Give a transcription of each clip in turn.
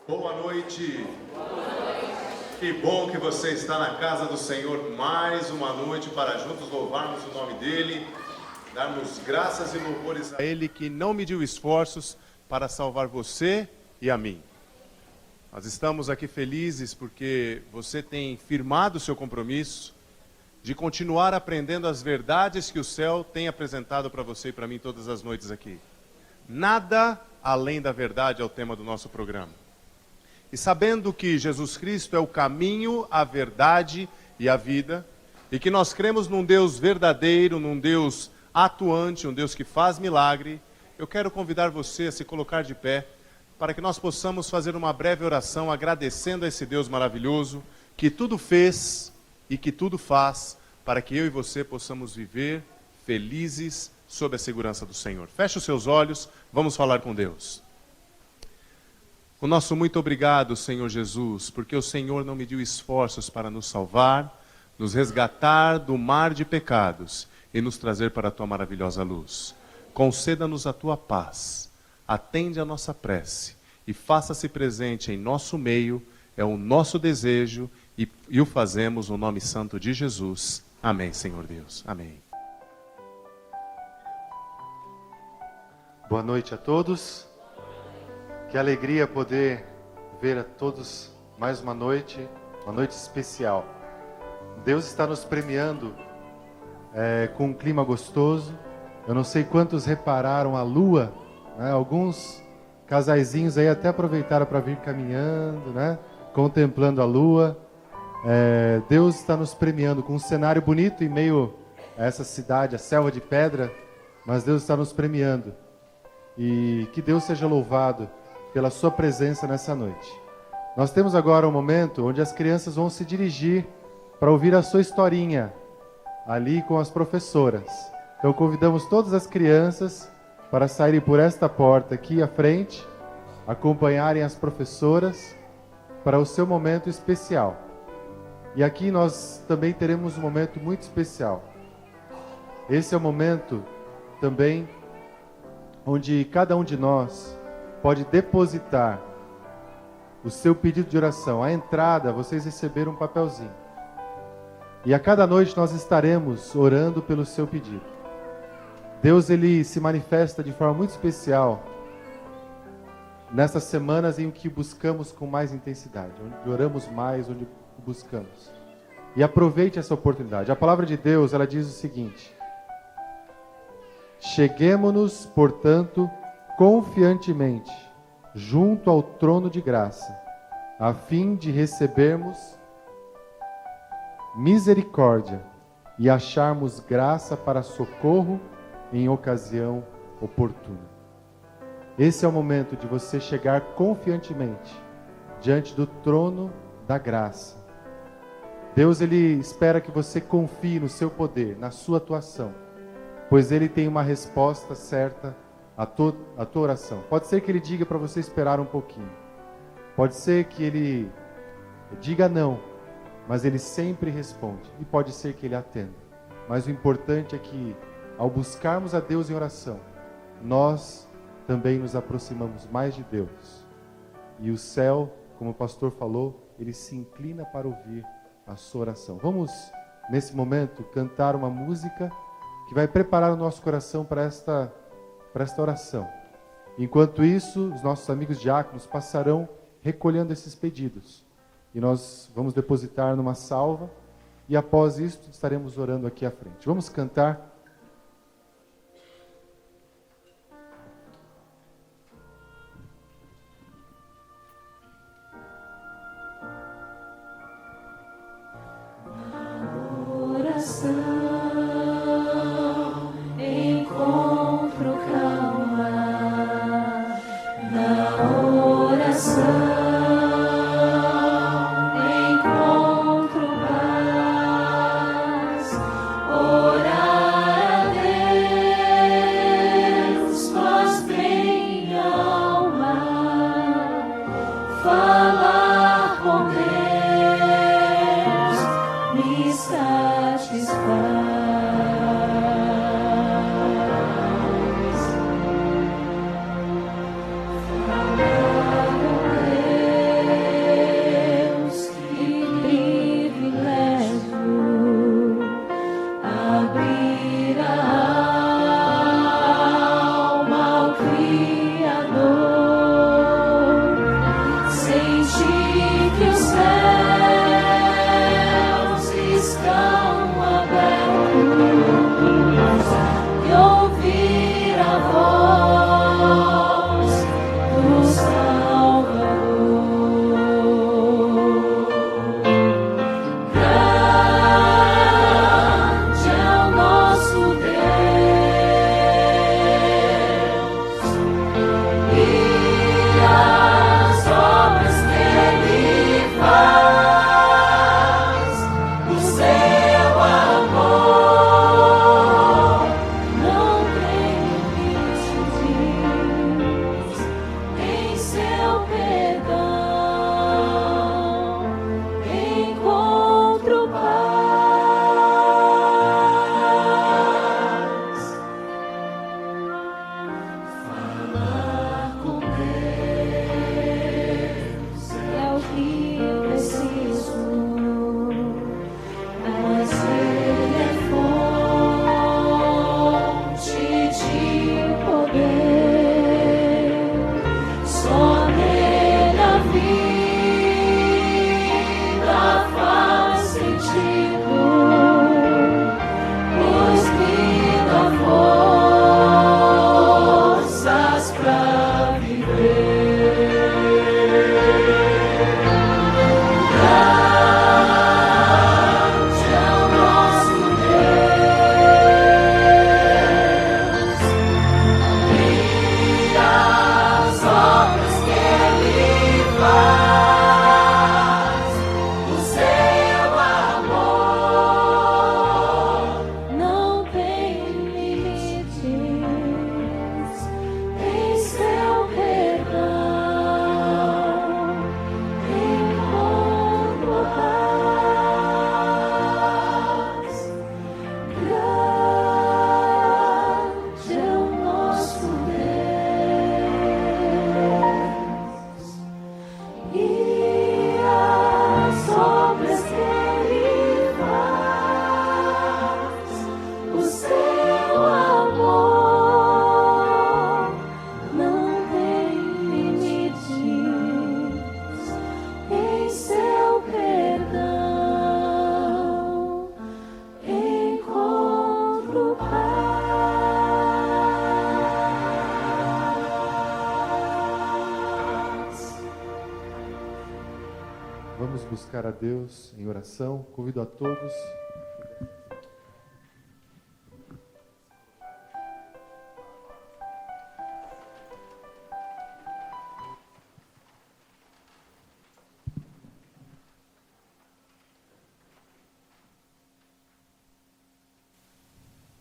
Boa noite. Que bom que você está na casa do Senhor mais uma noite para juntos louvarmos o nome dEle, darmos graças e louvores a Ele que não mediu esforços para salvar você e a mim. Nós estamos aqui felizes porque você tem firmado o seu compromisso de continuar aprendendo as verdades que o céu tem apresentado para você e para mim todas as noites aqui. Nada além da verdade é o tema do nosso programa. E sabendo que Jesus Cristo é o caminho, a verdade e a vida, e que nós cremos num Deus verdadeiro, num Deus atuante, um Deus que faz milagre, eu quero convidar você a se colocar de pé, para que nós possamos fazer uma breve oração agradecendo a esse Deus maravilhoso, que tudo fez e que tudo faz, para que eu e você possamos viver felizes sob a segurança do Senhor. Feche os seus olhos, vamos falar com Deus. O nosso muito obrigado, Senhor Jesus, porque o Senhor não mediu esforços para nos salvar, nos resgatar do mar de pecados e nos trazer para a Tua maravilhosa luz. Conceda-nos a Tua paz, atende a nossa prece e faça-se presente em nosso meio, é o nosso desejo e o fazemos no nome santo de Jesus. Amém, Senhor Deus. Amém. Boa noite a todos. Que alegria poder ver a todos mais uma noite especial. Deus está nos premiando com um clima gostoso. Eu não sei quantos repararam a lua, né? Alguns casaizinhos aí até aproveitaram para vir caminhando, né? Contemplando a lua. Deus está nos premiando com um cenário bonito em meio a essa cidade, a selva de pedra, mas Deus está nos premiando. E que Deus seja louvado pela sua presença nessa noite. Nós temos agora um momento onde as crianças vão se dirigir para ouvir a sua historinha ali com as professoras. Então convidamos todas as crianças para saírem por esta porta aqui à frente, acompanharem as professoras para o seu momento especial. E aqui nós também teremos um momento muito especial. Esse é o momento também onde cada um de nós pode depositar o seu pedido de oração. À entrada, vocês receberam um papelzinho. E a cada noite nós estaremos orando pelo seu pedido. Deus, ele se manifesta de forma muito especial nessas semanas em que buscamos com mais intensidade, onde oramos mais, onde buscamos. E aproveite essa oportunidade. A palavra de Deus, ela diz o seguinte: cheguemo-nos, portanto, confiantemente junto ao trono de graça, a fim de recebermos misericórdia e acharmos graça para socorro em ocasião oportuna. Esse é o momento de você chegar confiantemente diante do trono da graça. Deus, ele espera que você confie no seu poder, na sua atuação, pois ele tem uma resposta certa a tua oração. Pode ser que ele diga para você esperar um pouquinho. Pode ser que ele diga não, mas ele sempre responde. E pode ser que ele atenda. Mas o importante é que, ao buscarmos a Deus em oração, nós também nos aproximamos mais de Deus. E o céu, como o pastor falou, ele se inclina para ouvir a sua oração. Vamos, nesse momento, cantar uma música que vai preparar o nosso coração para esta oração. Enquanto isso, os nossos amigos diáconos passarão recolhendo esses pedidos. E nós vamos depositar numa salva. E após isso, estaremos orando aqui à frente. Vamos cantar. Satisfaz. Vamos buscar a Deus em oração. Convido a todos.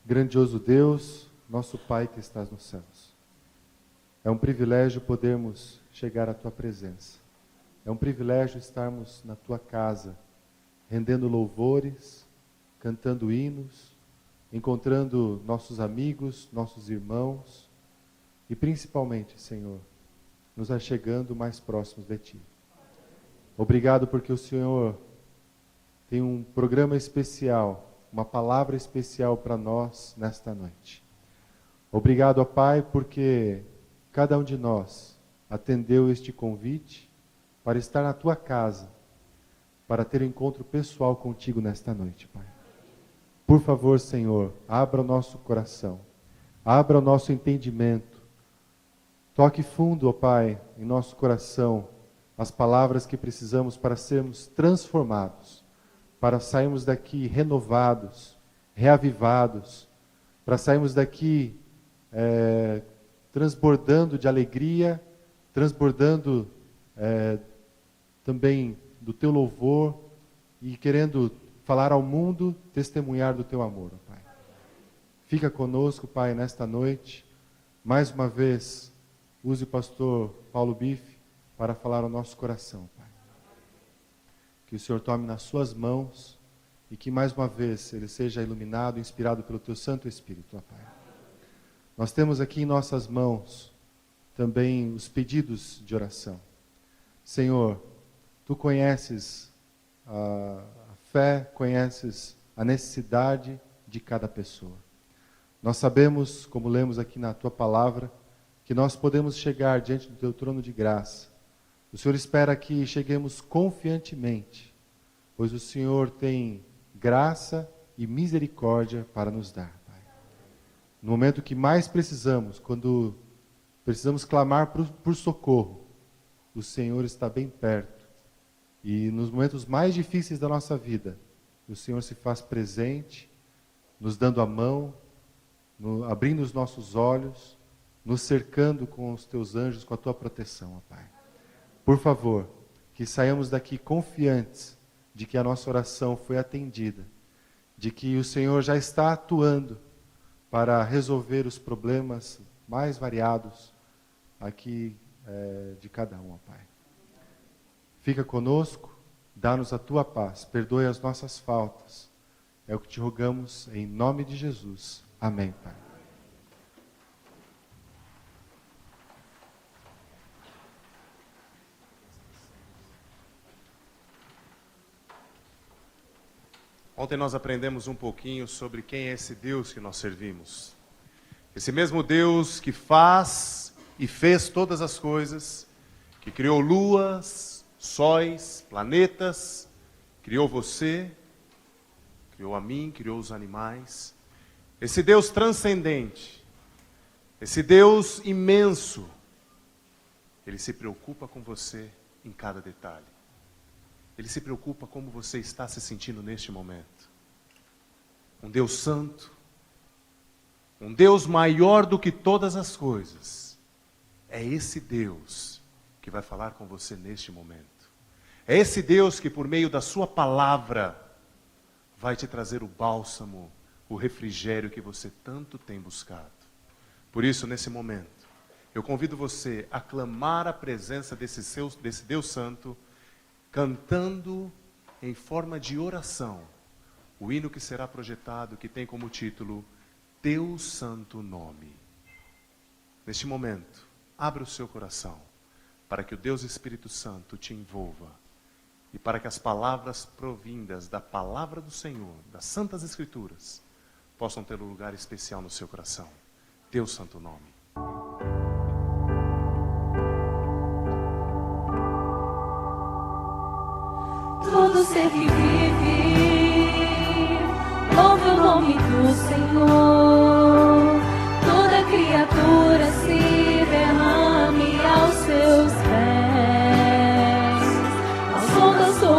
Grandioso Deus, nosso Pai que estás nos céus. É um privilégio podermos chegar à Tua presença. É um privilégio estarmos na Tua casa, rendendo louvores, cantando hinos, encontrando nossos amigos, nossos irmãos e principalmente, Senhor, nos achegando mais próximos de Ti. Obrigado porque o Senhor tem um programa especial, uma palavra especial para nós nesta noite. Obrigado, ó Pai, porque cada um de nós atendeu este convite para estar na Tua casa, para ter um encontro pessoal contigo nesta noite, Pai. Por favor, Senhor, abra o nosso coração, abra o nosso entendimento, toque fundo, ó Pai, em nosso coração, as palavras que precisamos para sermos transformados, para sairmos daqui renovados, reavivados, para sairmos daqui transbordando de alegria, transbordando também do Teu louvor e querendo falar ao mundo, testemunhar do Teu amor, ó Pai. Fica conosco, Pai, nesta noite. Mais uma vez, use o pastor Paulo Bife para falar ao nosso coração, Pai. Que o Senhor tome nas suas mãos e que mais uma vez ele seja iluminado, inspirado pelo Teu Santo Espírito, ó Pai. Nós temos aqui em nossas mãos também os pedidos de oração. Senhor, Tu conheces a fé, conheces a necessidade de cada pessoa. Nós sabemos, como lemos aqui na Tua palavra, que nós podemos chegar diante do Teu trono de graça. O Senhor espera que cheguemos confiantemente, pois o Senhor tem graça e misericórdia para nos dar, Pai. No momento que mais precisamos, quando precisamos clamar por socorro, o Senhor está bem perto. E nos momentos mais difíceis da nossa vida, o Senhor se faz presente, nos dando a mão, abrindo os nossos olhos, nos cercando com os Teus anjos, com a Tua proteção, ó Pai. Por favor, que saiamos daqui confiantes de que a nossa oração foi atendida, de que o Senhor já está atuando para resolver os problemas mais variados aqui de cada um, ó Pai. Fica conosco, dá-nos a Tua paz, perdoe as nossas faltas. É o que Te rogamos em nome de Jesus. Amém, Pai. Ontem nós aprendemos um pouquinho sobre quem é esse Deus que nós servimos. Esse mesmo Deus que faz e fez todas as coisas, que criou luas, sóis, planetas, criou você, criou a mim, criou os animais. Esse Deus transcendente, esse Deus imenso, Ele se preocupa com você em cada detalhe. Ele se preocupa como você está se sentindo neste momento. Um Deus santo, um Deus maior do que todas as coisas. É esse Deus que vai falar com você neste momento. É esse Deus que por meio da sua palavra vai te trazer o bálsamo, o refrigério que você tanto tem buscado. Por isso, nesse momento, eu convido você a clamar a presença desse Deus santo, cantando em forma de oração o hino que será projetado, que tem como título Teu Santo Nome. Neste momento, abra o seu coração para que o Deus Espírito Santo te envolva e para que as palavras provindas da palavra do Senhor, das Santas Escrituras, possam ter um lugar especial no seu coração. Teu Santo Nome. Todo ser que vive, louve o nome do Senhor. Toda criatura se derrame aos seus pés. Ao som da sua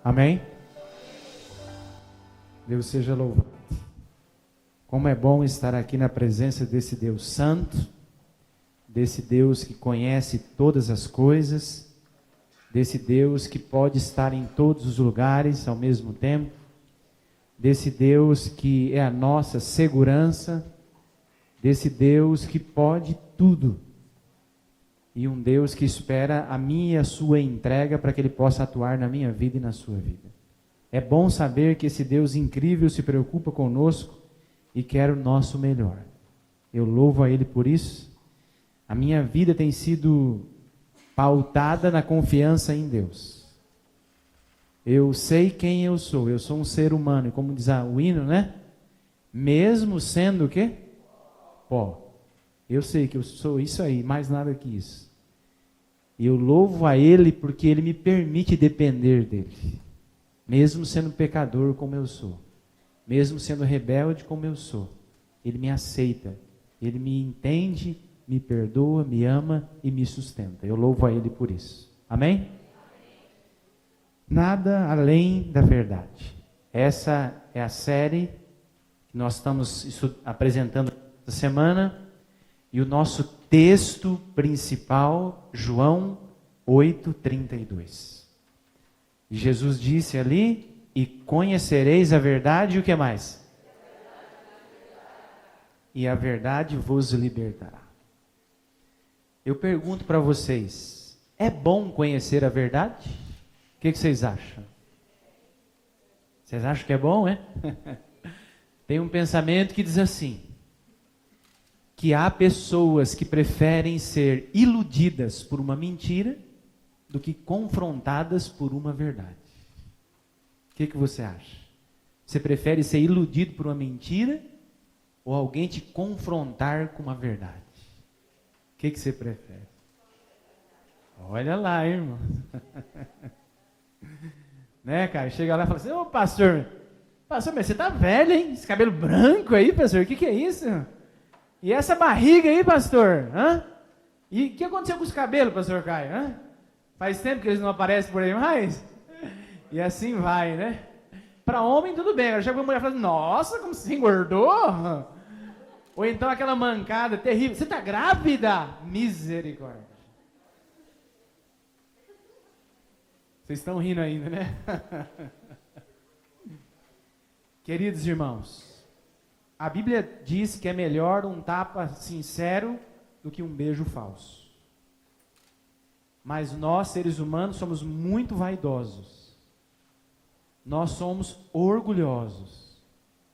Amém? Deus seja louvado. Como é bom estar aqui na presença desse Deus santo, desse Deus que conhece todas as coisas, desse Deus que pode estar em todos os lugares ao mesmo tempo, desse Deus que é a nossa segurança, desse Deus que pode tudo, e um Deus que espera a minha e a sua entrega para que Ele possa atuar na minha vida e na sua vida. É bom saber que esse Deus incrível se preocupa conosco e quer o nosso melhor. Eu louvo a Ele por isso. A minha vida tem sido pautada na confiança em Deus. Eu sei quem eu sou um ser humano, e como diz o hino, né? Mesmo sendo o quê? Pó. Eu sei que eu sou isso aí, mais nada que isso. E eu louvo a Ele porque Ele me permite depender dEle. Mesmo sendo pecador como eu sou. Mesmo sendo rebelde como eu sou. Ele me aceita. Ele me entende, me perdoa, me ama e me sustenta. Eu louvo a Ele por isso. Amém? Nada além da verdade. Essa é a série que nós estamos apresentando essa semana. E o nosso texto principal, João 8:32. Jesus disse ali: e conhecereis a verdade, e o que mais? E a verdade vos libertará. Eu pergunto para vocês, é bom conhecer a verdade? O que vocês acham? Vocês acham que é bom, é? Tem um pensamento que diz assim, que há pessoas que preferem ser iludidas por uma mentira do que confrontadas por uma verdade. O que você acha? Você prefere ser iludido por uma mentira ou alguém te confrontar com uma verdade? O que você prefere? Olha lá, irmão. Né, cara? Chega lá e fala assim, ô pastor, mas você tá velho, hein? Esse cabelo branco aí, pastor, o que é isso? E essa barriga aí, pastor? Hã? E o que aconteceu com os cabelos, pastor Caio? Hã? Faz tempo que eles não aparecem por aí mais? E assim vai, né? Para homem, tudo bem. Agora chega uma mulher e fala, nossa, como você engordou? Ou então aquela mancada terrível. Você está grávida? Misericórdia. Vocês estão rindo ainda, né? Queridos irmãos, a Bíblia diz que é melhor um tapa sincero do que um beijo falso. Mas nós, seres humanos, somos muito vaidosos. Nós somos orgulhosos,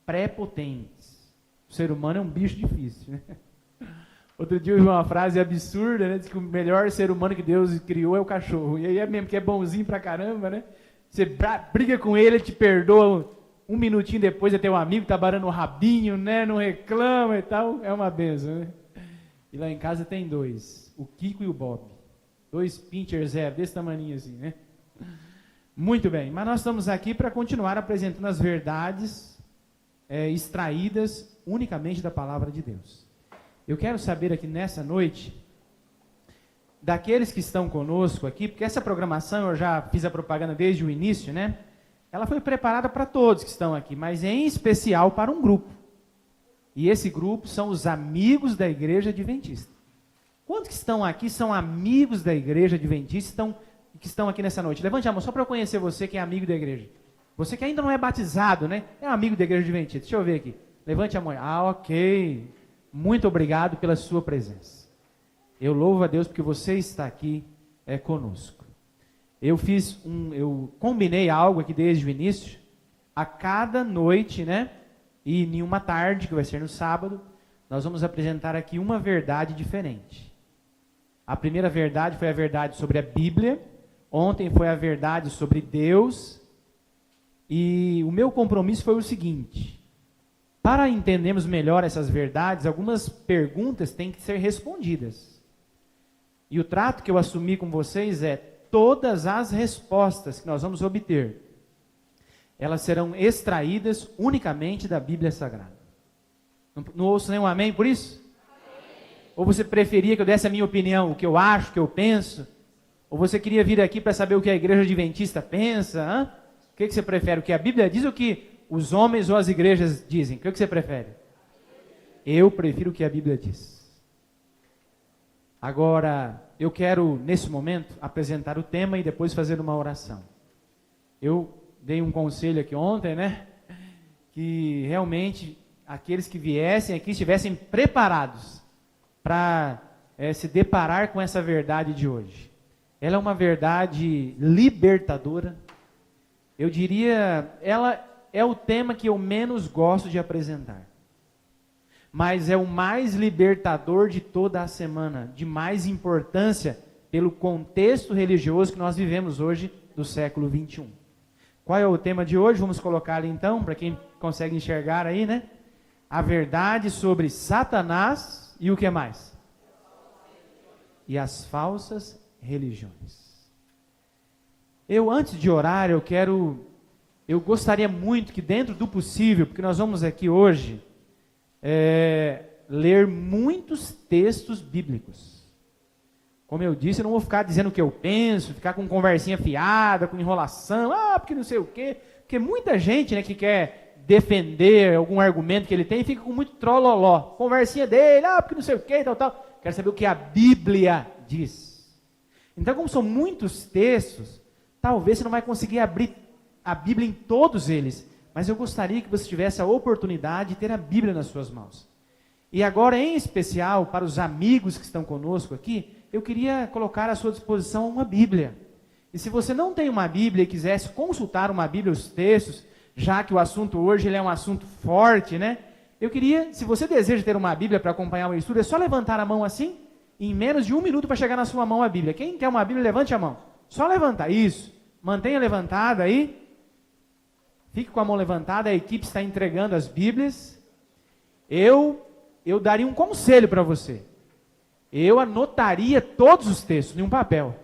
prepotentes. O ser humano é um bicho difícil, né? Outro dia eu vi uma frase absurda, né? Diz que o melhor ser humano que Deus criou é o cachorro. E aí é mesmo que é bonzinho pra caramba, né? Você briga com ele, ele te perdoa. Um minutinho depois é teu amigo, tá barando o rabinho, né? Não reclama e tal. É uma benção, né? E lá em casa tem dois, o Kiko e o Bob. Dois pincher zero, desse tamanho assim, né? Muito bem, mas nós estamos aqui para continuar apresentando as verdades extraídas unicamente da palavra de Deus. Eu quero saber aqui nessa noite, daqueles que estão conosco aqui, porque essa programação eu já fiz a propaganda desde o início, né? Ela foi preparada para todos que estão aqui, mas em especial para um grupo. E esse grupo são os amigos da Igreja Adventista. Quantos que estão aqui são amigos da Igreja Adventista que estão aqui nessa noite? Levante a mão só para eu conhecer você que é amigo da igreja. Você que ainda não é batizado, né? É amigo da Igreja Adventista. Deixa eu ver aqui. Levante a mão. Ah, ok. Muito obrigado pela sua presença. Eu louvo a Deus porque você está aqui conosco. Eu combinei algo aqui desde o início. A cada noite, né? E em uma tarde, que vai ser no sábado, nós vamos apresentar aqui uma verdade diferente. A primeira verdade foi a verdade sobre a Bíblia. Ontem foi a verdade sobre Deus. E o meu compromisso foi o seguinte: para entendermos melhor essas verdades, algumas perguntas têm que ser respondidas. E o trato que eu assumi com vocês é: todas as respostas que nós vamos obter, elas serão extraídas unicamente da Bíblia Sagrada. Não ouço nenhum amém por isso? Amém. Ou você preferia que eu desse a minha opinião, o que eu acho, o que eu penso? Ou você queria vir aqui para saber o que a Igreja Adventista pensa? O que você prefere? O que a Bíblia diz ou o que os homens ou as igrejas dizem? O que você prefere? Eu prefiro o que a Bíblia diz. Agora, eu quero, nesse momento, apresentar o tema e depois fazer uma oração. Eu dei um conselho aqui ontem, né? Que realmente aqueles que viessem aqui estivessem preparados para se deparar com essa verdade de hoje. Ela é uma verdade libertadora. Eu diria, ela é o tema que eu menos gosto de apresentar. Mas é o mais libertador de toda a semana, de mais importância pelo contexto religioso que nós vivemos hoje do século 21. Qual é o tema de hoje? Vamos colocar ali então, para quem consegue enxergar aí, né? A verdade sobre Satanás e o que mais? E as falsas religiões. Antes de orar, eu gostaria muito que dentro do possível, porque nós vamos aqui hoje ler muitos textos bíblicos. Como eu disse, eu não vou ficar dizendo o que eu penso, ficar com conversinha fiada, com enrolação, porque não sei o quê, porque muita gente, né, que quer defender algum argumento que ele tem, fica com muito trololó, conversinha dele, porque não sei o quê, tal. Quero saber o que a Bíblia diz. Então, como são muitos textos, talvez você não vai conseguir abrir a Bíblia em todos eles, mas eu gostaria que você tivesse a oportunidade de ter a Bíblia nas suas mãos. E agora, em especial, para os amigos que estão conosco aqui, eu queria colocar à sua disposição uma Bíblia. E se você não tem uma Bíblia e quisesse consultar uma Bíblia, os textos, já que o assunto hoje ele é um assunto forte, né? Eu queria, se você deseja ter uma Bíblia para acompanhar o estudo, é só levantar a mão assim, e em menos de 1 minuto para chegar na sua mão a Bíblia. Quem quer uma Bíblia, levante a mão. Só levantar, isso. Mantenha levantada aí. Fique com a mão levantada, a equipe está entregando as Bíblias. Eu daria um conselho para você. Eu anotaria todos os textos em um papel.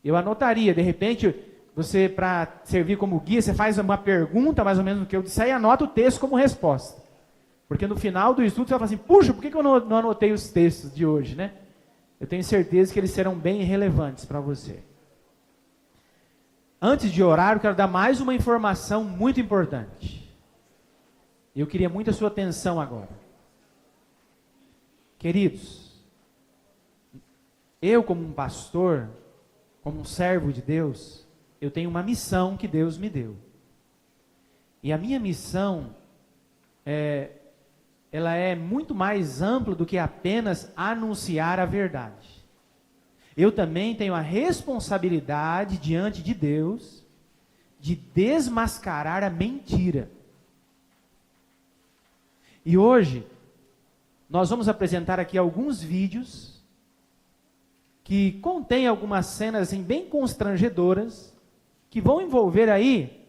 Eu anotaria, de repente, você, para servir como guia, você faz uma pergunta, mais ou menos no que eu disse, e anota o texto como resposta. Porque no final do estudo você vai falar assim, puxa, por que eu não anotei os textos de hoje, né? Eu tenho certeza que eles serão bem relevantes para você. Antes de orar, eu quero dar mais uma informação muito importante. Eu queria muito a sua atenção agora. Queridos, eu como um pastor, como um servo de Deus, eu tenho uma missão que Deus me deu. E a minha missão, ela é muito mais ampla do que apenas anunciar a verdade. Eu também tenho a responsabilidade diante de Deus de desmascarar a mentira. E hoje, nós vamos apresentar aqui alguns vídeos que contêm algumas cenas assim, bem constrangedoras, que vão envolver aí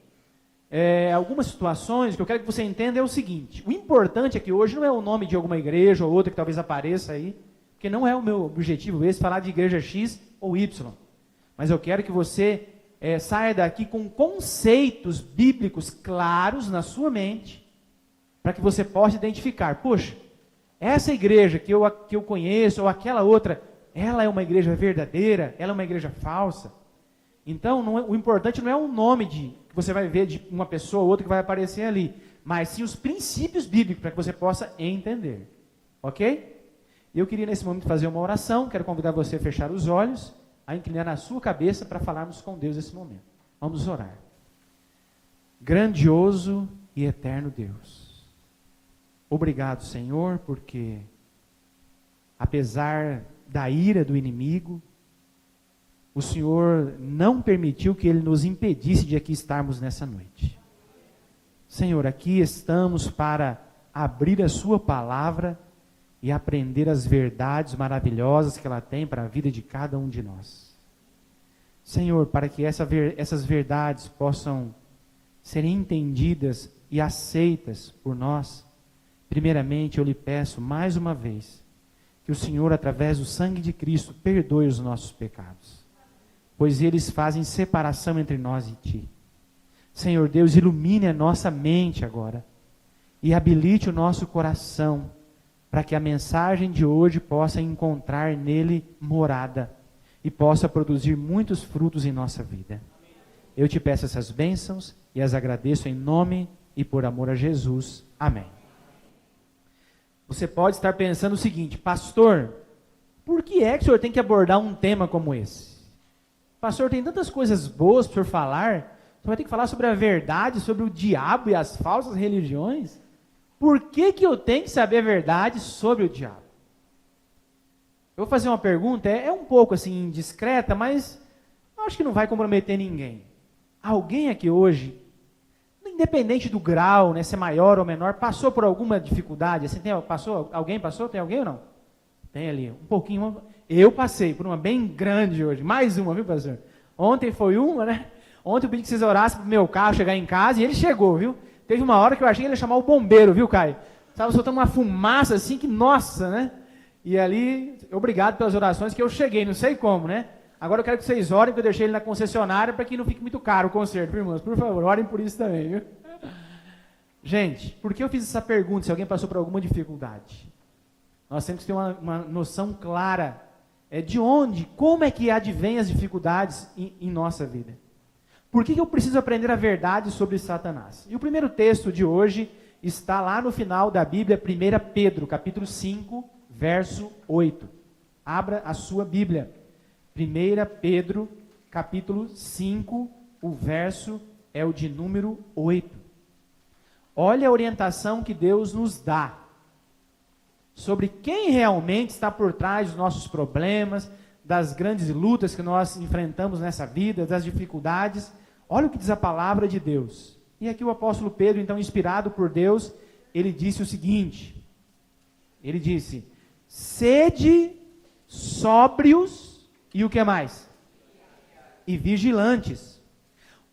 algumas situações. Que eu quero que você entenda é o seguinte: o importante é que hoje não é o nome de alguma igreja ou outra que talvez apareça aí, porque não é o meu objetivo esse, falar de igreja X ou Y. Mas eu quero que você saia daqui com conceitos bíblicos claros na sua mente, para que você possa identificar, poxa, essa igreja que eu conheço, ou aquela outra, ela é uma igreja verdadeira, ela é uma igreja falsa. Então, o importante não é o nome que você vai ver de uma pessoa ou outra que vai aparecer ali, mas sim os princípios bíblicos, para que você possa entender. Ok? Eu queria nesse momento fazer uma oração, quero convidar você a fechar os olhos, a inclinar a sua cabeça para falarmos com Deus nesse momento. Vamos orar. Grandioso e eterno Deus, obrigado, Senhor, porque apesar da ira do inimigo, o Senhor não permitiu que ele nos impedisse de aqui estarmos nessa noite. Senhor, aqui estamos para abrir a sua palavra e aprender as verdades maravilhosas que ela tem para a vida de cada um de nós. Senhor, para que essas verdades possam ser entendidas e aceitas por nós, primeiramente eu lhe peço mais uma vez que o Senhor, através do sangue de Cristo, perdoe os nossos pecados, pois eles fazem separação entre nós e Ti. Senhor Deus, ilumine a nossa mente agora e habilite o nosso coração para que a mensagem de hoje possa encontrar nele morada e possa produzir muitos frutos em nossa vida. Eu te peço essas bênçãos e as agradeço em nome e por amor a Jesus. Amém. Você pode estar pensando o seguinte: pastor, por que é que o senhor tem que abordar um tema como esse? Pastor, tem tantas coisas boas para o senhor falar. Você vai ter que falar sobre a verdade, sobre o diabo e as falsas religiões? Por que eu tenho que saber a verdade sobre o diabo? Eu vou fazer uma pergunta, é um pouco assim indiscreta, mas acho que não vai comprometer ninguém. Alguém aqui hoje, independente do grau, né, se é maior ou menor, passou por alguma dificuldade? Assim, alguém passou? Tem alguém ou não? Tem ali, um pouquinho. Eu passei por uma bem grande hoje. Mais uma, viu, pastor? Ontem foi uma, né? Ontem eu pedi que vocês orassem para o meu carro chegar em casa e ele chegou, viu? Teve uma hora que eu achei que ele ia chamar o bombeiro, viu, Caio? Estava soltando uma fumaça assim que, nossa, né? E ali, obrigado pelas orações que eu cheguei, não sei como, né? Agora eu quero que vocês orem, porque eu deixei ele na concessionária para que não fique muito caro o conserto, viu, irmãos? Por favor, orem por isso também, viu? Gente, por que eu fiz essa pergunta, se alguém passou por alguma dificuldade? Nós temos que ter uma noção clara de onde, como é que advém as dificuldades em nossa vida. Por que eu preciso aprender a verdade sobre Satanás? E o primeiro texto de hoje está lá no final da Bíblia, 1 Pedro, capítulo 5, verso 8. Abra a sua Bíblia. 1 Pedro, capítulo 5, o verso é o de número 8. Olha a orientação que Deus nos dá sobre quem realmente está por trás dos nossos problemas, das grandes lutas que nós enfrentamos nessa vida, das dificuldades. Olha o que diz a palavra de Deus. E aqui o apóstolo Pedro, então, inspirado por Deus, ele disse o seguinte, ele disse: sede sóbrios e o que mais? E vigilantes.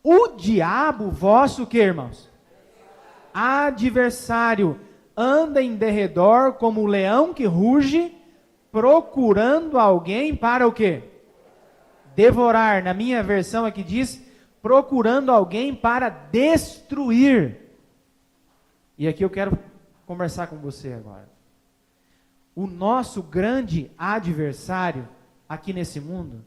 O diabo vosso, o que, irmãos? Adversário, anda em derredor como o leão que ruge, procurando alguém para o quê? Devorar. Na minha versão aqui diz, procurando alguém para destruir. E aqui eu quero conversar com você agora. O nosso grande adversário aqui nesse mundo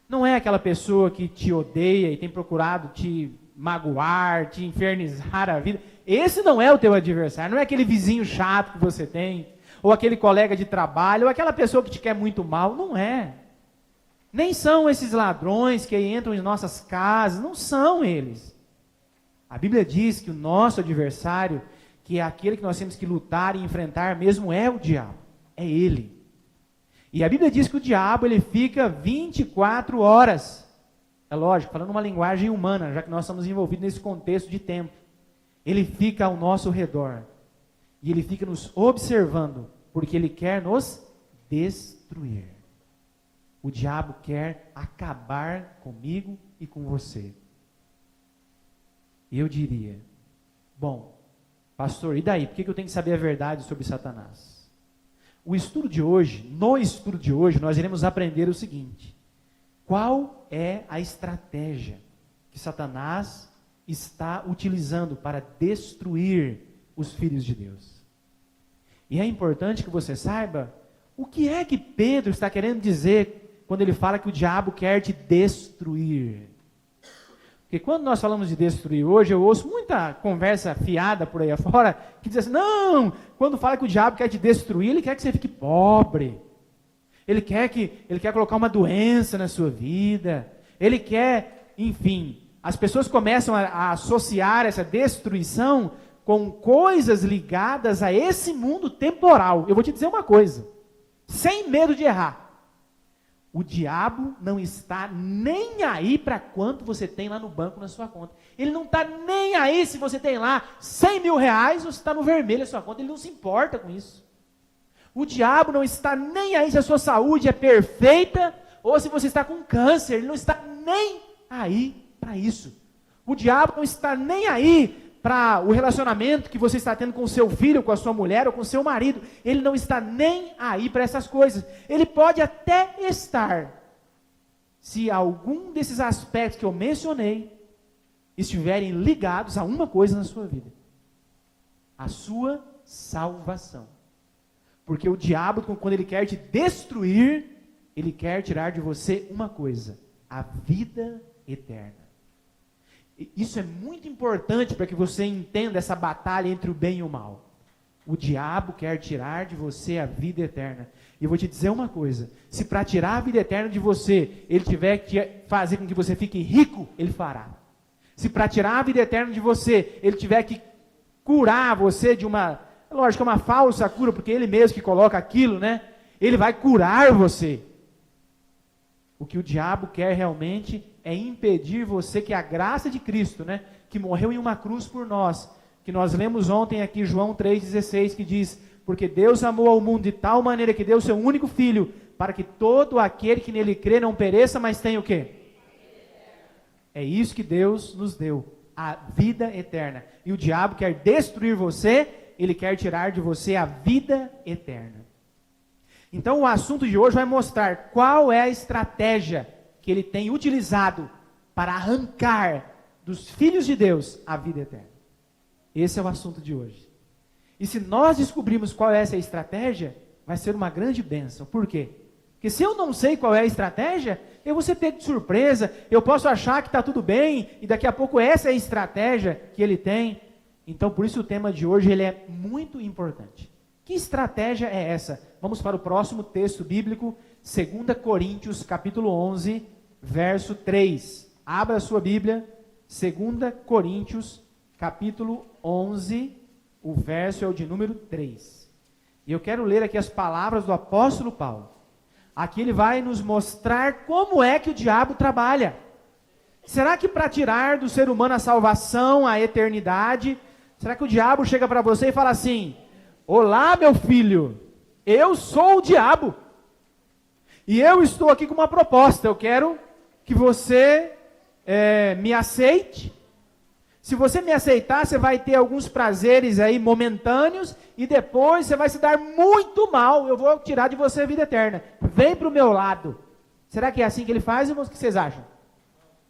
não é aquela pessoa que te odeia e tem procurado te magoar, te infernizar a vida. Esse não é o teu adversário, não é aquele vizinho chato que você tem, ou aquele colega de trabalho, ou aquela pessoa que te quer muito mal. Não é. Nem são esses ladrões que entram em nossas casas, não são eles. A Bíblia diz que o nosso adversário, que é aquele que nós temos que lutar e enfrentar mesmo, é o diabo, é ele. E a Bíblia diz que o diabo, ele fica 24 horas, é lógico, falando uma linguagem humana, já que nós estamos envolvidos nesse contexto de tempo. Ele fica ao nosso redor, e ele fica nos observando, porque ele quer nos destruir. O diabo quer acabar comigo e com você. E eu diria, bom, pastor, e daí? Por que eu tenho que saber a verdade sobre Satanás? No estudo de hoje, nós iremos aprender o seguinte: qual é a estratégia que Satanás está utilizando para destruir os filhos de Deus? E é importante que você saiba o que é que Pedro está querendo dizer quando ele fala que o diabo quer te destruir. Porque quando nós falamos de destruir hoje, eu ouço muita conversa fiada por aí afora, que diz assim, não, quando fala que o diabo quer te destruir, ele quer que você fique pobre. Ele quer colocar uma doença na sua vida. Ele quer, enfim, as pessoas começam a associar essa destruição com coisas ligadas a esse mundo temporal. Eu vou te dizer uma coisa, sem medo de errar. O diabo não está nem aí para quanto você tem lá no banco, na sua conta. Ele não está nem aí se você tem lá 100 mil reais ou se está no vermelho a sua conta. Ele não se importa com isso. O diabo não está nem aí se a sua saúde é perfeita ou se você está com câncer. Ele não está nem aí para isso. O diabo não está nem aí para o relacionamento que você está tendo com o seu filho, com a sua mulher ou com o seu marido. Ele não está nem aí para essas coisas. Ele pode até estar, se algum desses aspectos que eu mencionei estiverem ligados a uma coisa na sua vida: a sua salvação. Porque o diabo, quando ele quer te destruir, ele quer tirar de você uma coisa: a vida eterna. Isso é muito importante para que você entenda essa batalha entre o bem e o mal. O diabo quer tirar de você a vida eterna. E eu vou te dizer uma coisa: se para tirar a vida eterna de você, ele tiver que fazer com que você fique rico, ele fará. Se para tirar a vida eterna de você, ele tiver que curar você de uma, lógico, uma falsa cura, porque ele mesmo que coloca aquilo, né? Ele vai curar você. O que o diabo quer realmente é impedir você que a graça de Cristo, né, que morreu em uma cruz por nós, que nós lemos ontem aqui, João 3,16, que diz: porque Deus amou ao mundo de tal maneira que deu o seu único Filho, para que todo aquele que nele crê não pereça, mas tenha o quê? É isso que Deus nos deu, a vida eterna. E o diabo quer destruir você, ele quer tirar de você a vida eterna. Então o assunto de hoje vai mostrar qual é a estratégia que ele tem utilizado para arrancar dos filhos de Deus a vida eterna. Esse é o assunto de hoje. E se nós descobrirmos qual é essa estratégia, vai ser uma grande bênção. Por quê? Porque se eu não sei qual é a estratégia, eu vou ser pego de surpresa, eu posso achar que está tudo bem, e daqui a pouco essa é a estratégia que ele tem. Então, por isso o tema de hoje ele é muito importante. Que estratégia é essa? Vamos para o próximo texto bíblico, 2 Coríntios, capítulo 11, verso 3. Abra a sua Bíblia, 2 Coríntios, capítulo 11, o verso é o de número 3. E eu quero ler aqui as palavras do apóstolo Paulo. Aqui ele vai nos mostrar como é que o diabo trabalha. Será que para tirar do ser humano a salvação, a eternidade, será que o diabo chega para você e fala assim: olá, meu filho, eu sou o diabo, e eu estou aqui com uma proposta, eu quero que você me aceite. Se você me aceitar, você vai ter alguns prazeres aí momentâneos, e depois você vai se dar muito mal, eu vou tirar de você a vida eterna. Vem para o meu lado. Será que é assim que ele faz, irmãos? O que vocês acham?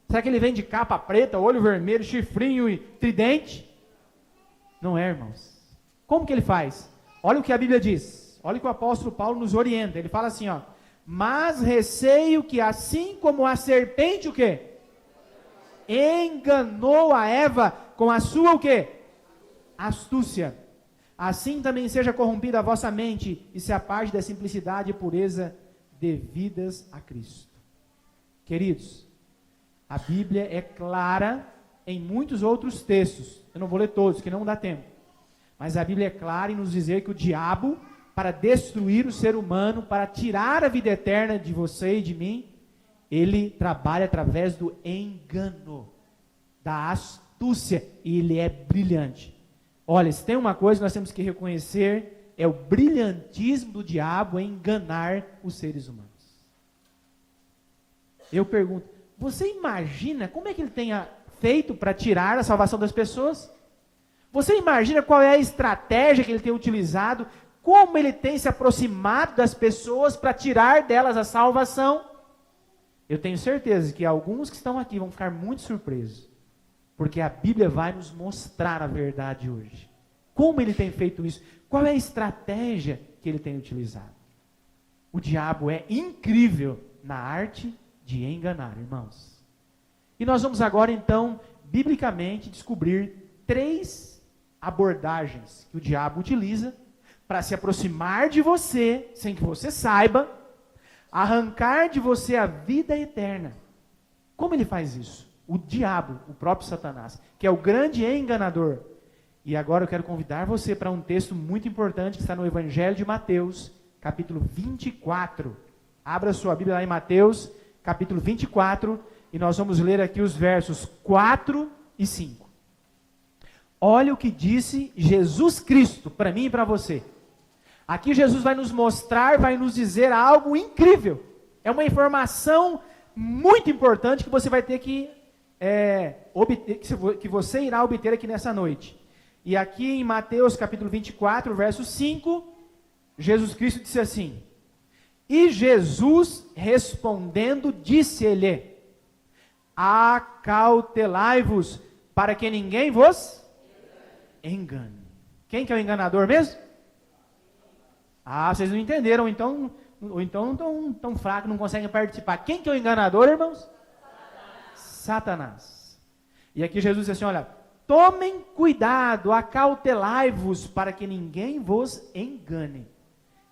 Será que ele vem de capa preta, olho vermelho, chifrinho e tridente? Não é, irmãos. Como que ele faz? Olha o que a Bíblia diz. Olha o que o apóstolo Paulo nos orienta. Ele fala assim, ó: mas receio que assim como a serpente, o quê? Enganou a Eva com a sua, o quê? Astúcia. Assim também seja corrompida a vossa mente, e se aparte da simplicidade e pureza devidas a Cristo. Queridos, a Bíblia é clara em muitos outros textos. Eu não vou ler todos, que não dá tempo. Mas a Bíblia é clara em nos dizer que o diabo, para destruir o ser humano, para tirar a vida eterna de você e de mim, ele trabalha através do engano, da astúcia, e ele é brilhante. Olha, se tem uma coisa que nós temos que reconhecer, é o brilhantismo do diabo em enganar os seres humanos. Eu pergunto, você imagina como é que ele tenha feito para tirar a salvação das pessoas? Você imagina qual é a estratégia que ele tem utilizado, como ele tem se aproximado das pessoas para tirar delas a salvação? Eu tenho certeza que alguns que estão aqui vão ficar muito surpresos, porque a Bíblia vai nos mostrar a verdade hoje. Como ele tem feito isso? Qual é a estratégia que ele tem utilizado? O diabo é incrível na arte de enganar, irmãos. E nós vamos agora, então, biblicamente, descobrir 3 abordagens que o diabo utiliza para se aproximar de você, sem que você saiba, arrancar de você a vida eterna. Como ele faz isso? O diabo, o próprio Satanás, que é o grande enganador. E agora eu quero convidar você para um texto muito importante que está no Evangelho de Mateus, capítulo 24. Abra sua Bíblia lá em Mateus, capítulo 24, e nós vamos ler aqui os versos 4 e 5. Olha o que disse Jesus Cristo para mim e para você. Aqui Jesus vai nos mostrar, vai nos dizer algo incrível. É uma informação muito importante que você vai ter que obter, que você irá obter aqui nessa noite. E aqui em Mateus capítulo 24, verso 5, Jesus Cristo disse assim: e Jesus respondendo disse-lhe: acautelai-vos para que ninguém vos engane. Quem que é o enganador mesmo? Ah, vocês não entenderam, ou então não tão fraco, não conseguem participar. Quem que é o enganador, irmãos? Satanás. E aqui Jesus diz assim, olha, tomem cuidado, acautelai-vos para que ninguém vos engane.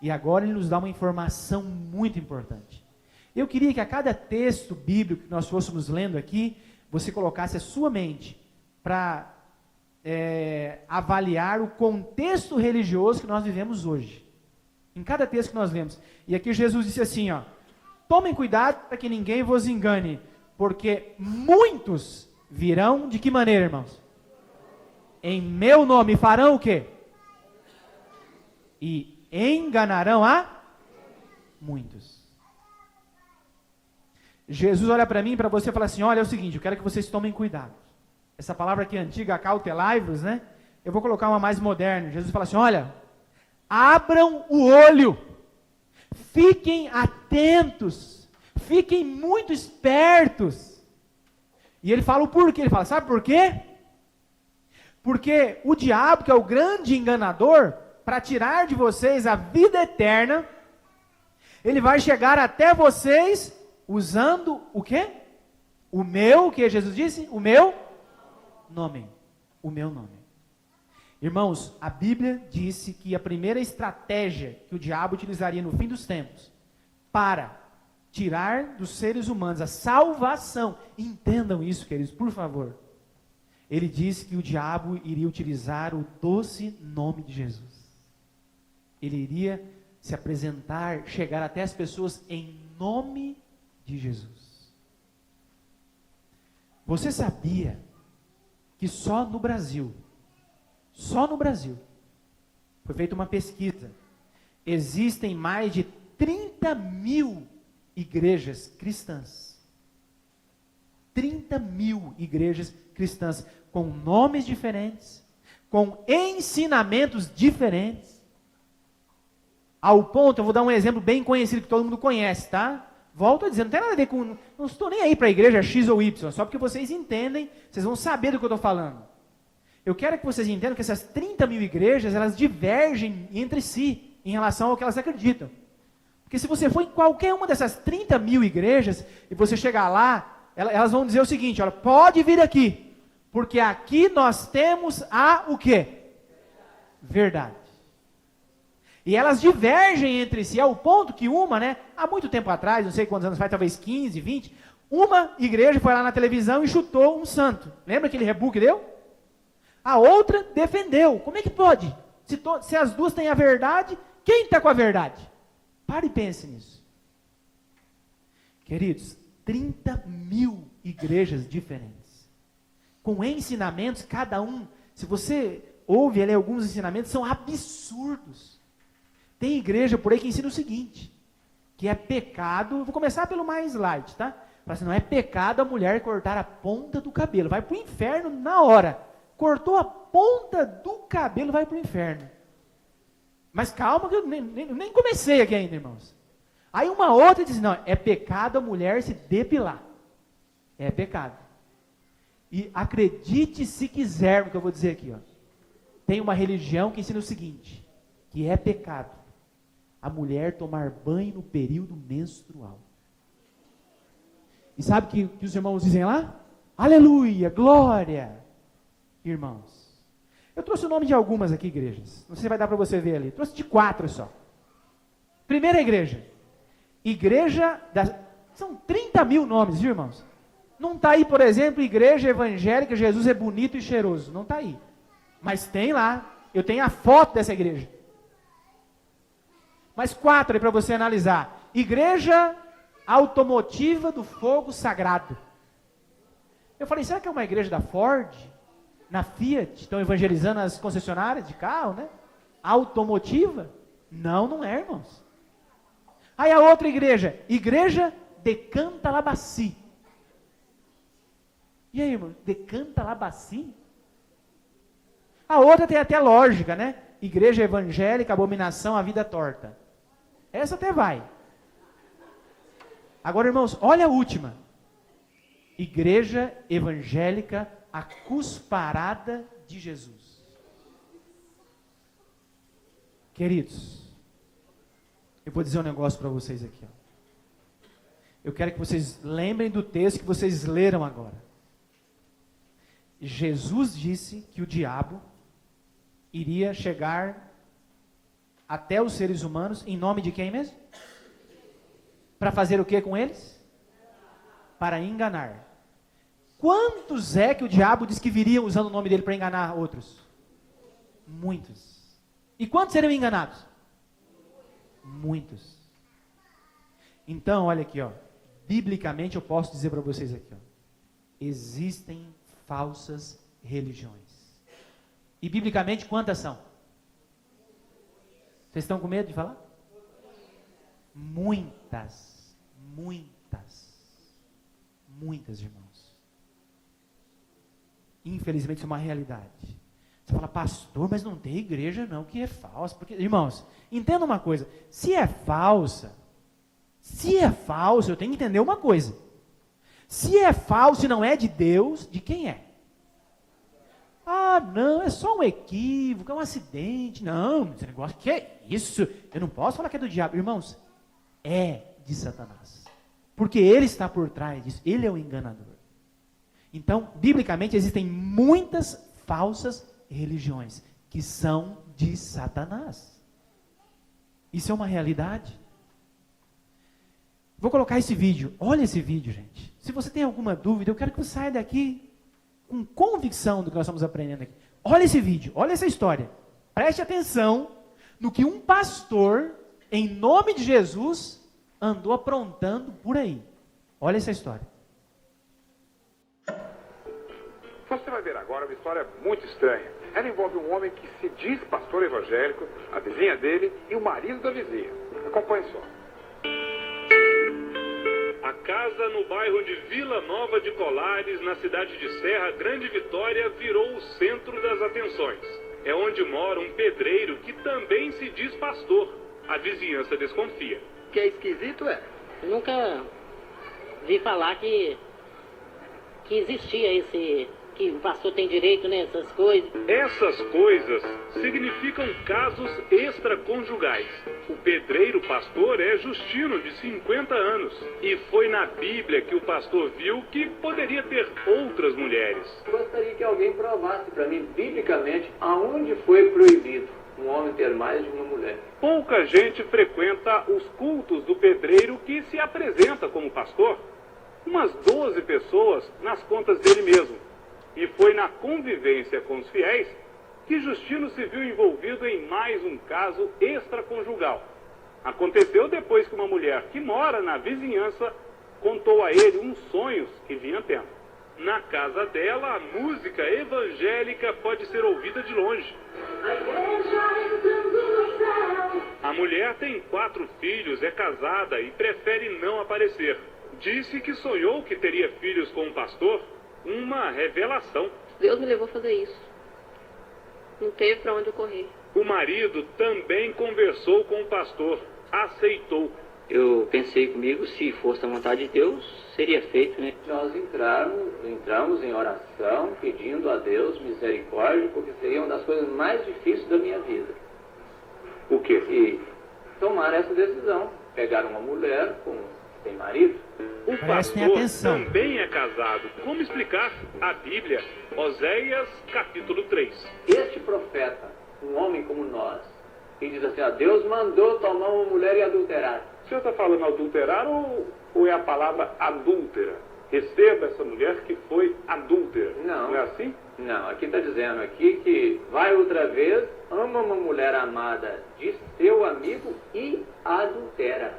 E agora ele nos dá uma informação muito importante. Eu queria que a cada texto bíblico que nós fôssemos lendo aqui, você colocasse a sua mente para avaliar o contexto religioso que nós vivemos hoje. Em cada texto que nós lemos. E aqui Jesus disse assim, ó, tomem cuidado para que ninguém vos engane, porque muitos virão de que maneira, irmãos? Em meu nome farão o quê? E enganarão a muitos. Jesus olha para mim e para você e fala assim, olha, é o seguinte, eu quero que vocês tomem cuidado. Essa palavra aqui antiga, acautelai-vos, né? Eu vou colocar uma mais moderna. Jesus fala assim, olha, abram o olho, fiquem atentos, fiquem muito espertos. E ele fala o porquê, ele fala, sabe por quê? Porque o diabo, que é o grande enganador, para tirar de vocês a vida eterna, ele vai chegar até vocês usando o quê? O meu, o que Jesus disse? O meu nome. O meu nome. Irmãos, a Bíblia disse que a primeira estratégia que o diabo utilizaria no fim dos tempos para tirar dos seres humanos a salvação, entendam isso, queridos, por favor. Ele disse que o diabo iria utilizar o doce nome de Jesus. Ele iria se apresentar, chegar até as pessoas em nome de Jesus. Você sabia que só no Brasil, foi feita uma pesquisa, existem mais de 30 mil igrejas cristãs. 30 mil igrejas cristãs, com nomes diferentes, com ensinamentos diferentes, ao ponto, eu vou dar um exemplo bem conhecido, que todo mundo conhece, tá? Volto a dizer, não tem nada a ver com, não estou nem aí para a igreja X ou Y, só porque vocês entendem, vocês vão saber do que eu estou falando. Eu quero que vocês entendam que essas 30 mil igrejas, elas divergem entre si, em relação ao que elas acreditam. Porque se você for em qualquer uma dessas 30 mil igrejas, e você chegar lá, elas vão dizer o seguinte, olha, pode vir aqui, porque aqui nós temos o quê? Verdade. E elas divergem entre si, ao ponto que uma, né, há muito tempo atrás, não sei quantos anos faz, talvez 15, 20, uma igreja foi lá na televisão e chutou um santo. Lembra aquele rebu que deu? A outra defendeu. Como é que pode? Se as duas têm a verdade, quem está com a verdade? Pare e pense nisso. Queridos, 30 mil igrejas diferentes, com ensinamentos, cada um, se você ouve ali alguns ensinamentos, são absurdos. Tem igreja por aí que ensina o seguinte, que é pecado, vou começar pelo mais light, tá? Fala assim, não é pecado a mulher cortar a ponta do cabelo, vai para o inferno na hora. Cortou a ponta do cabelo, vai para o inferno. Mas calma que eu nem comecei aqui ainda, irmãos. Aí uma outra diz, não, é pecado a mulher se depilar. É pecado. E acredite se quiser no que eu vou dizer aqui, ó. Tem uma religião que ensina o seguinte, que é pecado a mulher tomar banho no período menstrual. E sabe o que os irmãos dizem lá? Aleluia, glória. Irmãos, eu trouxe o nome de algumas aqui, igrejas. Não sei se vai dar para você ver ali. Trouxe de 4 só. Primeira igreja. São 30 mil nomes, viu, irmãos? Não está aí, por exemplo, igreja evangélica, Jesus é bonito e cheiroso. Não está aí. Mas tem lá. Eu tenho a foto dessa igreja. Mas 4 aí para você analisar. Igreja Automotiva do Fogo Sagrado. Eu falei, será que é uma igreja da Ford? Na Fiat? Estão evangelizando as concessionárias de carro, né? Automotiva? Não, não é, irmãos. Aí a outra igreja, Igreja de Cantalabaci. E aí, irmão, de Cantalabaci? A outra tem até lógica, né? Igreja Evangélica, Abominação à Vida Torta. Essa até vai. Agora, irmãos, olha a última. Igreja Evangélica, a Cusparada de Jesus. Queridos, eu vou dizer um negócio para vocês aqui. Ó. Eu quero que vocês lembrem do texto que vocês leram agora. Jesus disse que o diabo iria chegar até os seres humanos em nome de quem mesmo? Para fazer o que com eles? Para enganar. Quantos é que o diabo disse que viriam usando o nome dele para enganar outros? Muitos. E quantos seriam enganados? Muitos. Então, olha aqui, ó. Biblicamente eu posso dizer para vocês aqui, ó. Existem falsas religiões. E biblicamente quantas são? Vocês estão com medo de falar? Muitas, irmãos. Infelizmente isso é uma realidade. Você fala, pastor, mas não tem igreja não que é falsa. Porque, irmãos, entenda uma coisa. Se é falsa, eu tenho que entender uma coisa. Se é falso e não é de Deus, de quem é? Ah, não, é só um equívoco, é um acidente. Não, esse negócio, que é isso? Eu não posso falar que é do diabo. Irmãos, é de Satanás. Porque ele está por trás disso. Ele é o enganador. Então, biblicamente, existem muitas falsas religiões que são de Satanás. Isso é uma realidade. Vou colocar esse vídeo. Olha esse vídeo, gente. Se você tem alguma dúvida, eu quero que você saia daqui com convicção do que nós estamos aprendendo aqui. Olha esse vídeo, olha essa história. Preste atenção no que um pastor, em nome de Jesus, andou aprontando por aí. Olha essa história. Você vai ver agora uma história muito estranha. Ela envolve um homem que se diz pastor evangélico, a vizinha dele e o marido da vizinha. Acompanhe só. A casa no bairro de Vila Nova de Colares, na cidade de Serra Grande Vitória, virou o centro das atenções. É onde mora um pedreiro que também se diz pastor. A vizinhança desconfia. O que é esquisito é? Nunca vi falar que existia esse... que o pastor tem direito nessas coisas. Essas coisas significam casos extraconjugais. O pedreiro pastor é Justino, de 50 anos. E foi na Bíblia que o pastor viu que poderia ter outras mulheres. Gostaria que alguém provasse para mim, biblicamente, aonde foi proibido um homem ter mais de uma mulher. Pouca gente frequenta os cultos do pedreiro que se apresenta como pastor. Umas 12 pessoas nas contas dele mesmo. E foi na convivência com os fiéis que Justino se viu envolvido em mais um caso extraconjugal. Aconteceu depois que uma mulher que mora na vizinhança contou a ele uns sonhos que vinha tendo. Na casa dela, a música evangélica pode ser ouvida de longe. A mulher tem 4 filhos, é casada e prefere não aparecer. Disse que sonhou que teria filhos com um pastor. Uma revelação. Deus me levou a fazer isso. Não teve para onde eu correr. O marido também conversou com o pastor. Aceitou. Eu pensei comigo, se fosse a vontade de Deus, seria feito, né? Nós entramos em oração, pedindo a Deus misericórdia, porque seria uma das coisas mais difíceis da minha vida. O quê? E tomar essa decisão. Pegar uma mulher sem marido. O pastor também é casado. Como explicar? A Bíblia, Oséias, capítulo 3. Este profeta, um homem como nós, que diz assim, Deus mandou tomar uma mulher e adulterar. O senhor está falando adulterar ou é a palavra adúltera? Receba essa mulher que foi adúltera. Não. Não é assim? Não, aqui está dizendo aqui que vai outra vez, ama uma mulher amada de seu amigo e adultera.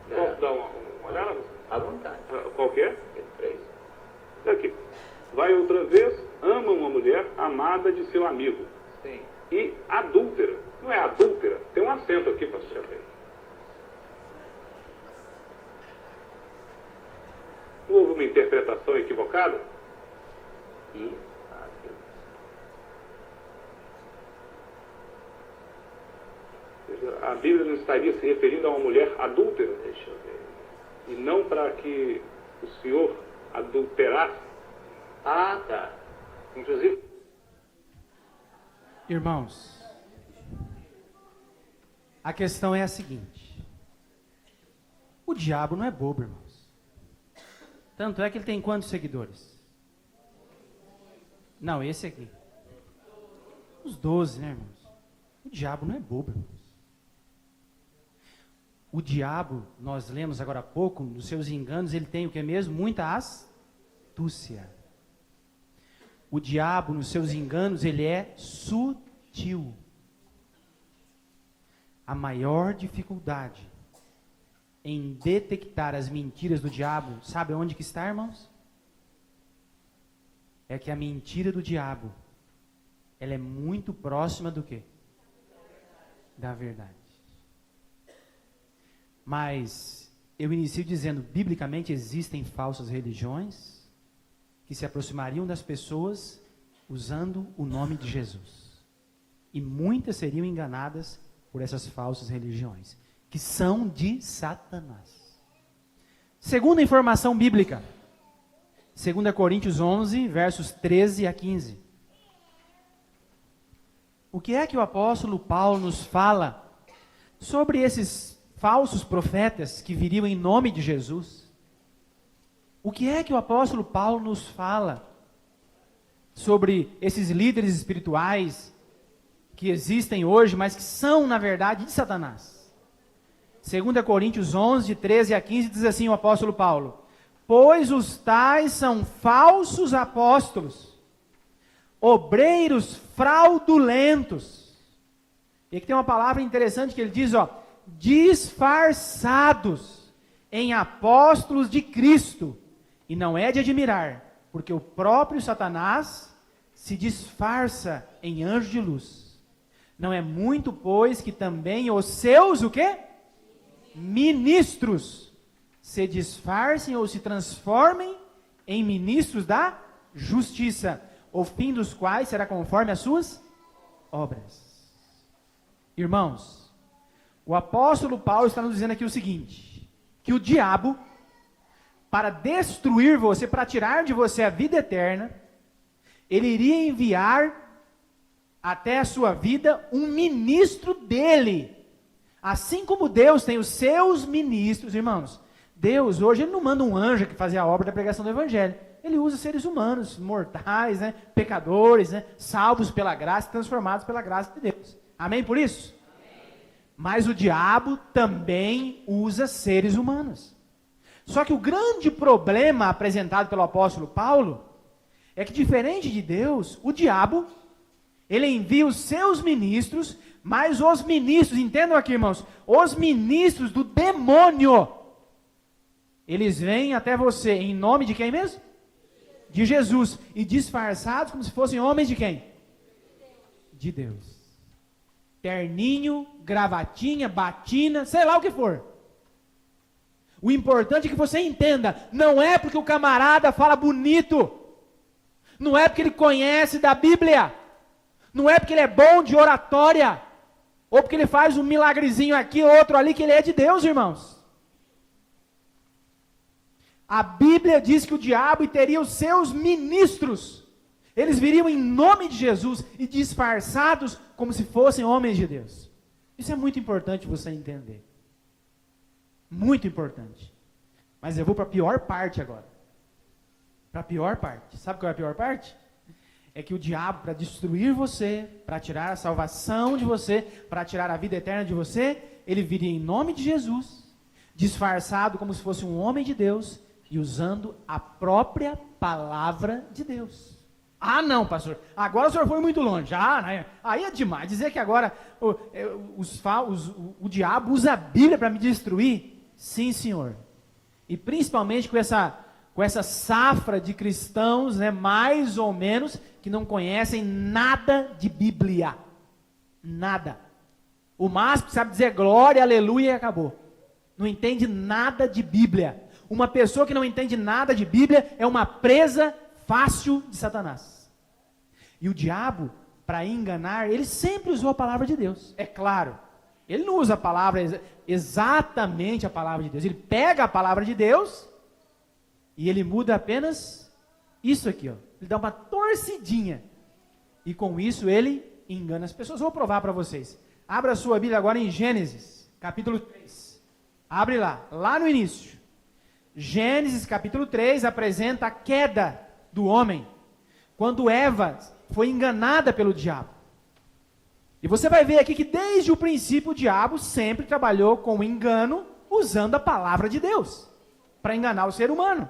Posso dar uma olhada? À vontade. Qual que é? 3. Aqui. Vai outra vez, ama uma mulher amada de seu amigo. Sim. E adúltera. Não é adúltera? Tem um acento aqui, pastor. Não houve uma interpretação equivocada? A Bíblia não estaria se referindo a uma mulher adúltera? Deixa eu ver. E não para que o senhor adulterasse? Ah, tá. Inclusive... Irmãos, a questão é a seguinte. O diabo não é bobo, irmãos. Tanto é que ele tem quantos seguidores? Não, esse aqui. Os 12, né, irmãos? O diabo não é bobo, irmãos. O diabo, nós lemos agora há pouco, nos seus enganos, ele tem o que mesmo? Muita astúcia. O diabo, nos seus enganos, ele é sutil. A maior dificuldade em detectar as mentiras do diabo, sabe onde que está, irmãos? É que a mentira do diabo, ela é muito próxima do quê? Da verdade. Mas eu inicio dizendo, biblicamente existem falsas religiões que se aproximariam das pessoas usando o nome de Jesus. E muitas seriam enganadas por essas falsas religiões, que são de Satanás. Segunda informação bíblica, 2 Coríntios 11, versos 13 a 15. O que é que o apóstolo Paulo nos fala sobre esses falsos profetas que viriam em nome de Jesus? O que é que o apóstolo Paulo nos fala sobre esses líderes espirituais que existem hoje, mas que são, na verdade, de Satanás? 2 Coríntios 11, de 13 a 15, diz assim o apóstolo Paulo: pois os tais são falsos apóstolos, obreiros fraudulentos. E aqui tem uma palavra interessante que ele diz, disfarçados em apóstolos de Cristo. E não é de admirar, porque o próprio Satanás se disfarça em anjo de luz. Não é muito, pois, que também os seus, o quê? Ministros se disfarcem ou se transformem em ministros da justiça, o fim dos quais será conforme as suas obras. Irmãos, o apóstolo Paulo está nos dizendo aqui o seguinte, que o diabo, para destruir você, para tirar de você a vida eterna, ele iria enviar até a sua vida um ministro dele. Assim como Deus tem os seus ministros, irmãos, Deus hoje ele não manda um anjo que fazia a obra da pregação do evangelho. Ele usa seres humanos, mortais, pecadores, salvos pela graça, transformados pela graça de Deus. Amém por isso? Amém. Mas o diabo também usa seres humanos. Só que o grande problema apresentado pelo apóstolo Paulo é que, diferente de Deus, o diabo, ele envia os seus ministros, mas os ministros, entendam aqui, irmãos, os ministros do demônio, eles vêm até você em nome de quem mesmo? De Jesus, e disfarçados como se fossem homens de quem? De Deus. Terninho, gravatinha, batina, sei lá o que for. O importante é que você entenda, não é porque o camarada fala bonito, não é porque ele conhece da Bíblia, não é porque ele é bom de oratória, ou porque ele faz um milagrezinho aqui, outro ali, que ele é de Deus, irmãos. A Bíblia diz que o diabo teria os seus ministros, eles viriam em nome de Jesus e disfarçados como se fossem homens de Deus. Isso é muito importante você entender. Muito importante. Mas eu vou para a pior parte agora. Para a pior parte. Sabe qual é a pior parte? É que o diabo, para destruir você, para tirar a salvação de você, para tirar a vida eterna de você, ele viria em nome de Jesus, disfarçado como se fosse um homem de Deus, e usando a própria palavra de Deus. Ah, não, pastor, agora o senhor foi muito longe. Aí é demais. Dizer que agora o diabo usa a Bíblia para me destruir? Sim, senhor. E principalmente com essa safra de cristãos, mais ou menos, que não conhecem nada de Bíblia. Nada. O máximo que sabe dizer glória, aleluia e acabou. Não entende nada de Bíblia. Uma pessoa que não entende nada de Bíblia é uma presa fácil de Satanás. E o diabo, para enganar, ele sempre usou a palavra de Deus. É claro. Ele não usa a palavra, exatamente a palavra de Deus. Ele pega a palavra de Deus e ele muda apenas isso aqui, Ele dá uma torcidinha. E com isso ele engana as pessoas. Vou provar para vocês. Abra a sua Bíblia agora em Gênesis, capítulo 3. Abre lá no início. Gênesis, capítulo 3, apresenta a queda do homem. quando Eva foi enganada pelo diabo. E você vai ver aqui que desde o princípio o diabo sempre trabalhou com engano, usando a palavra de Deus, para enganar o ser humano.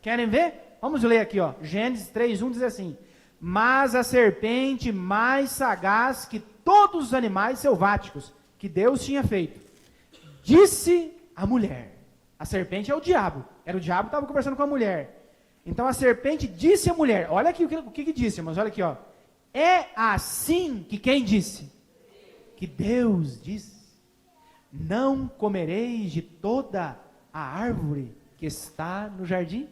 Querem ver? Vamos ler aqui, ó. Gênesis 3:1 diz assim: mas a serpente mais sagaz que todos os animais selváticos que Deus tinha feito, disse à mulher. A serpente é o diabo. Era o diabo que estava conversando com a mulher. Então a serpente disse à mulher. Olha aqui o que disse, irmãos. Olha aqui, ó. É assim que quem disse? Que Deus disse: não comereis de toda a árvore que está no jardim?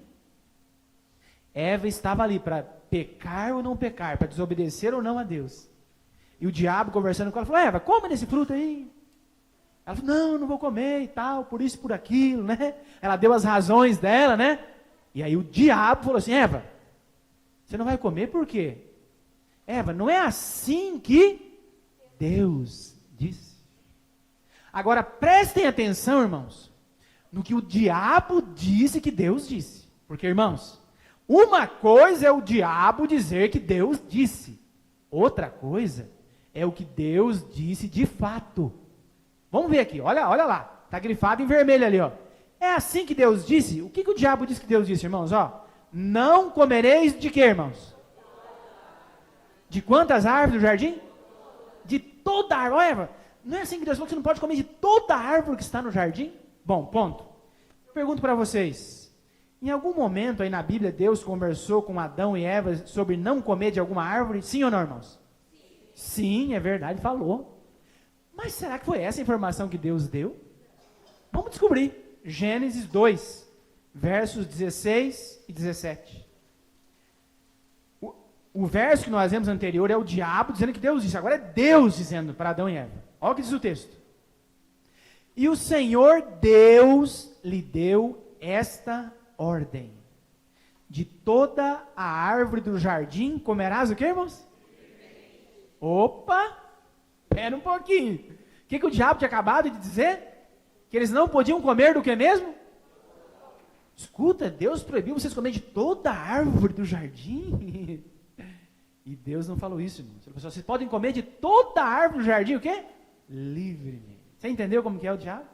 Eva estava ali para pecar ou não pecar, para desobedecer ou não a Deus. E o diabo conversando com ela falou: Eva, come desse fruto aí. Ela falou: não vou comer e tal, por isso, por aquilo, né? Ela deu as razões dela, né? E aí o diabo falou assim: Eva, você não vai comer por quê? Eva, não é assim que Deus disse. Agora prestem atenção, irmãos, no que o diabo disse que Deus disse. Porque, irmãos, uma coisa é o diabo dizer que Deus disse. Outra coisa é o que Deus disse de fato. Vamos ver aqui, olha lá. Está grifado em vermelho ali, ó. É assim que Deus disse? O que o diabo disse que Deus disse, irmãos? Ó, não comereis de quê, irmãos? De quantas árvores do jardim? De toda a árvore. Eva, não é assim que Deus falou que você não pode comer de toda a árvore que está no jardim? Bom, ponto. Pergunto para vocês. Em algum momento aí na Bíblia, Deus conversou com Adão e Eva sobre não comer de alguma árvore? Sim ou não, irmãos? Sim, é verdade, falou. Mas será que foi essa a informação que Deus deu? Vamos descobrir. Gênesis 2, versos 16 e 17. O verso que nós vemos anterior é o diabo dizendo que Deus disse. Agora é Deus dizendo para Adão e Eva. Olha o que diz o texto. E o Senhor Deus lhe deu esta ordem: de toda a árvore do jardim comerás o que, irmãos? Opa! Espera um pouquinho. O que o diabo tinha acabado de dizer? Que eles não podiam comer do que mesmo? Escuta, Deus proibiu vocês comer de toda a árvore do jardim. E Deus não falou isso, irmãos. Ele falou: vocês podem comer de toda a árvore do jardim, o quê? Livremente. Você entendeu como que é o diabo?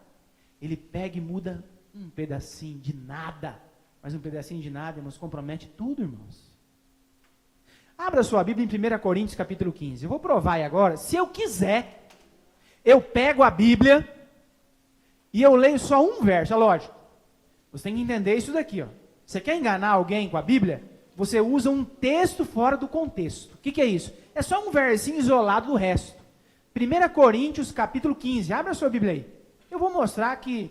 Ele pega e muda um pedacinho de nada. Mas um pedacinho de nada, irmãos, compromete tudo, irmãos. Abra sua Bíblia em 1 Coríntios capítulo 15. Eu vou provar aí agora. Se eu quiser, eu pego a Bíblia e eu leio só um verso. É lógico. Você tem que entender isso daqui, ó. Você quer enganar alguém com a Bíblia? Você usa um texto fora do contexto. O que é isso? É só um versinho isolado do resto. 1 Coríntios capítulo 15. Abra a sua Bíblia aí. Eu vou mostrar que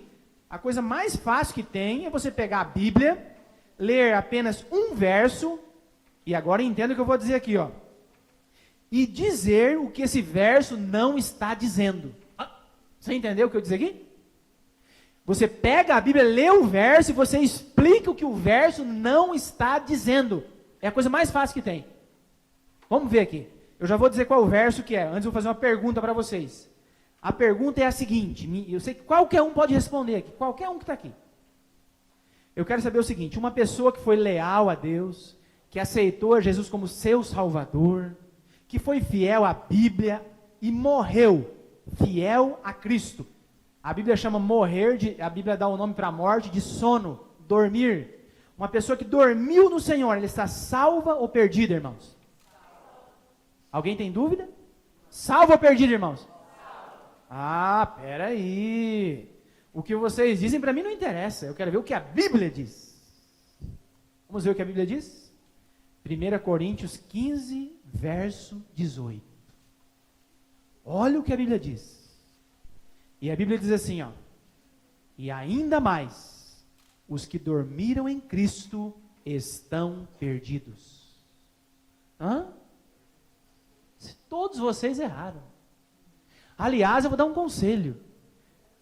a coisa mais fácil que tem é você pegar a Bíblia, ler apenas um verso, e agora entenda o que eu vou dizer aqui, ó. E dizer o que esse verso não está dizendo. Você entendeu o que eu disse aqui? Você pega a Bíblia, lê o verso e você explica o que o verso não está dizendo. É a coisa mais fácil que tem. Vamos ver aqui. Eu já vou dizer qual o verso que é. Antes eu vou fazer uma pergunta para vocês. A pergunta é a seguinte. Eu sei que qualquer um pode responder aqui. Qualquer um que está aqui. Eu quero saber o seguinte. Uma pessoa que foi leal a Deus, que aceitou a Jesus como seu Salvador, que foi fiel à Bíblia e morreu fiel a Cristo. A Bíblia chama morrer, a Bíblia dá o nome para a morte de sono, dormir. Uma pessoa que dormiu no Senhor, ela está salva ou perdida, irmãos? Alguém tem dúvida? Salva ou perdida, irmãos? Ah, peraí. O que vocês dizem para mim não interessa. Eu quero ver o que a Bíblia diz. Vamos ver o que a Bíblia diz? 1 Coríntios 15, verso 18. Olha o que a Bíblia diz. E a Bíblia diz assim, ó: e ainda mais, os que dormiram em Cristo estão perdidos. Todos vocês erraram. Aliás, eu vou dar um conselho.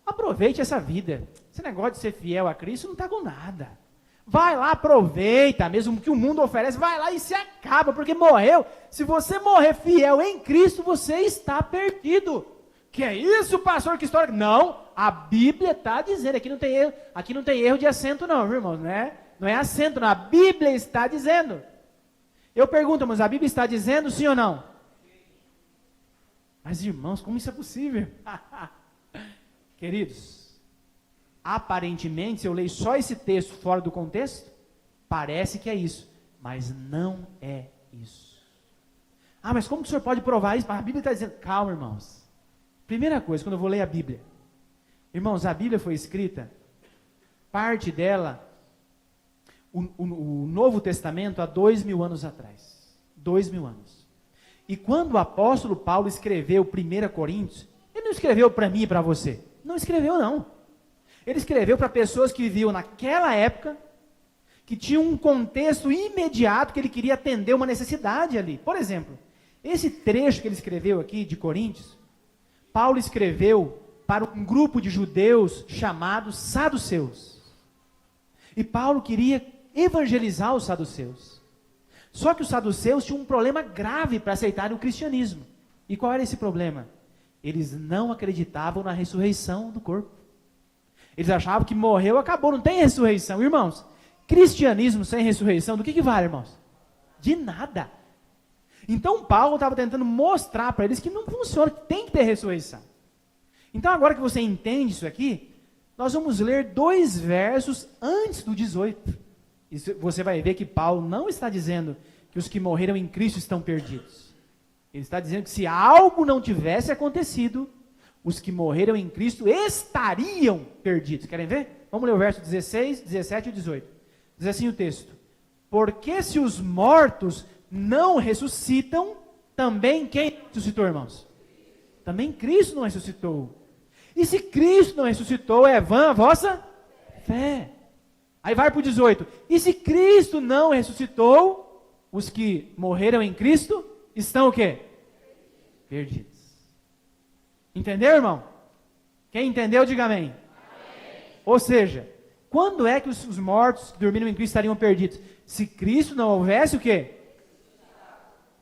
Aproveite essa vida. Esse negócio de ser fiel a Cristo não está com nada. Vai lá, aproveita, mesmo que o mundo oferece, vai lá e se acaba, porque morreu. Se você morrer fiel em Cristo, você está perdido. Que é isso, pastor? Que história? Não, a Bíblia está dizendo, aqui não tem erro de acento não, viu, irmãos? Não é acento não, a Bíblia está dizendo. Eu pergunto, mas a Bíblia está dizendo sim ou não? Mas irmãos, como isso é possível? Queridos, aparentemente, se eu leio só esse texto fora do contexto, parece que é isso, mas não é isso. Ah, mas como que o senhor pode provar isso? Mas a Bíblia está dizendo, calma irmãos. Primeira coisa, quando eu vou ler a Bíblia, irmãos, a Bíblia foi escrita, parte dela, o Novo Testamento há 2000 anos atrás. 2000 anos. E quando o apóstolo Paulo escreveu 1 Coríntios, ele não escreveu para mim e para você. Não escreveu não. Ele escreveu para pessoas que viviam naquela época, que tinham um contexto imediato que ele queria atender uma necessidade ali. Por exemplo, esse trecho que ele escreveu aqui de Coríntios, Paulo escreveu para um grupo de judeus chamados saduceus. E Paulo queria evangelizar os saduceus. Só que os saduceus tinham um problema grave para aceitarem o cristianismo. E qual era esse problema? Eles não acreditavam na ressurreição do corpo. Eles achavam que morreu, acabou, não tem ressurreição. Irmãos, cristianismo sem ressurreição, do que vale, irmãos? De nada. Então Paulo estava tentando mostrar para eles que não funciona, que tem que ter ressurreição. Então agora que você entende isso aqui, nós vamos ler 2 versos antes do 18. E você vai ver que Paulo não está dizendo que os que morreram em Cristo estão perdidos. Ele está dizendo que se algo não tivesse acontecido, os que morreram em Cristo estariam perdidos. Querem ver? Vamos ler o verso 16, 17 e 18. Diz assim o texto: porque se os mortos não ressuscitam, também quem ressuscitou, irmãos? Também Cristo não ressuscitou. E se Cristo não ressuscitou, é vã a vossa fé. Aí vai para o 18. E se Cristo não ressuscitou, os que morreram em Cristo estão o quê? Perdidos. Entendeu, irmão? Quem entendeu, diga amém. Amém. Ou seja, quando é que os mortos que dormiram em Cristo estariam perdidos? Se Cristo não houvesse o quê?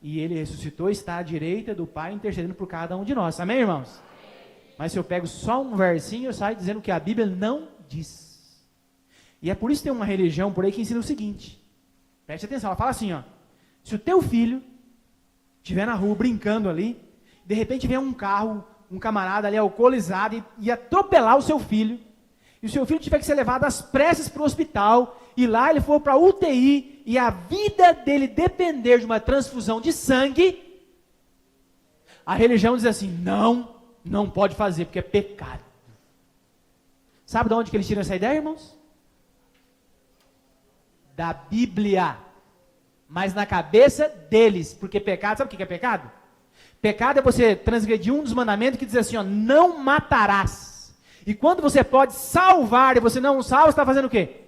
E ele ressuscitou, está à direita do Pai, intercedendo por cada um de nós. Amém, irmãos? Amém. Mas se eu pego só um versinho, eu saio dizendo que a Bíblia não diz. E é por isso que tem uma religião por aí que ensina o seguinte. Preste atenção, ela fala assim, ó. Se o teu filho estiver na rua brincando ali, de repente vem um carro, um camarada ali alcoolizado e atropelar o seu filho, e o seu filho tiver que ser levado às pressas para o hospital, e lá ele for para a UTI, e a vida dele depender de uma transfusão de sangue, a religião diz assim, não pode fazer, porque é pecado. Sabe de onde que eles tiram essa ideia, irmãos? Da Bíblia. Mas na cabeça deles, porque pecado, sabe o que é pecado? Pecado é você transgredir um dos mandamentos que diz assim, ó, não matarás. E quando você pode salvar e você não salva, você está fazendo o quê?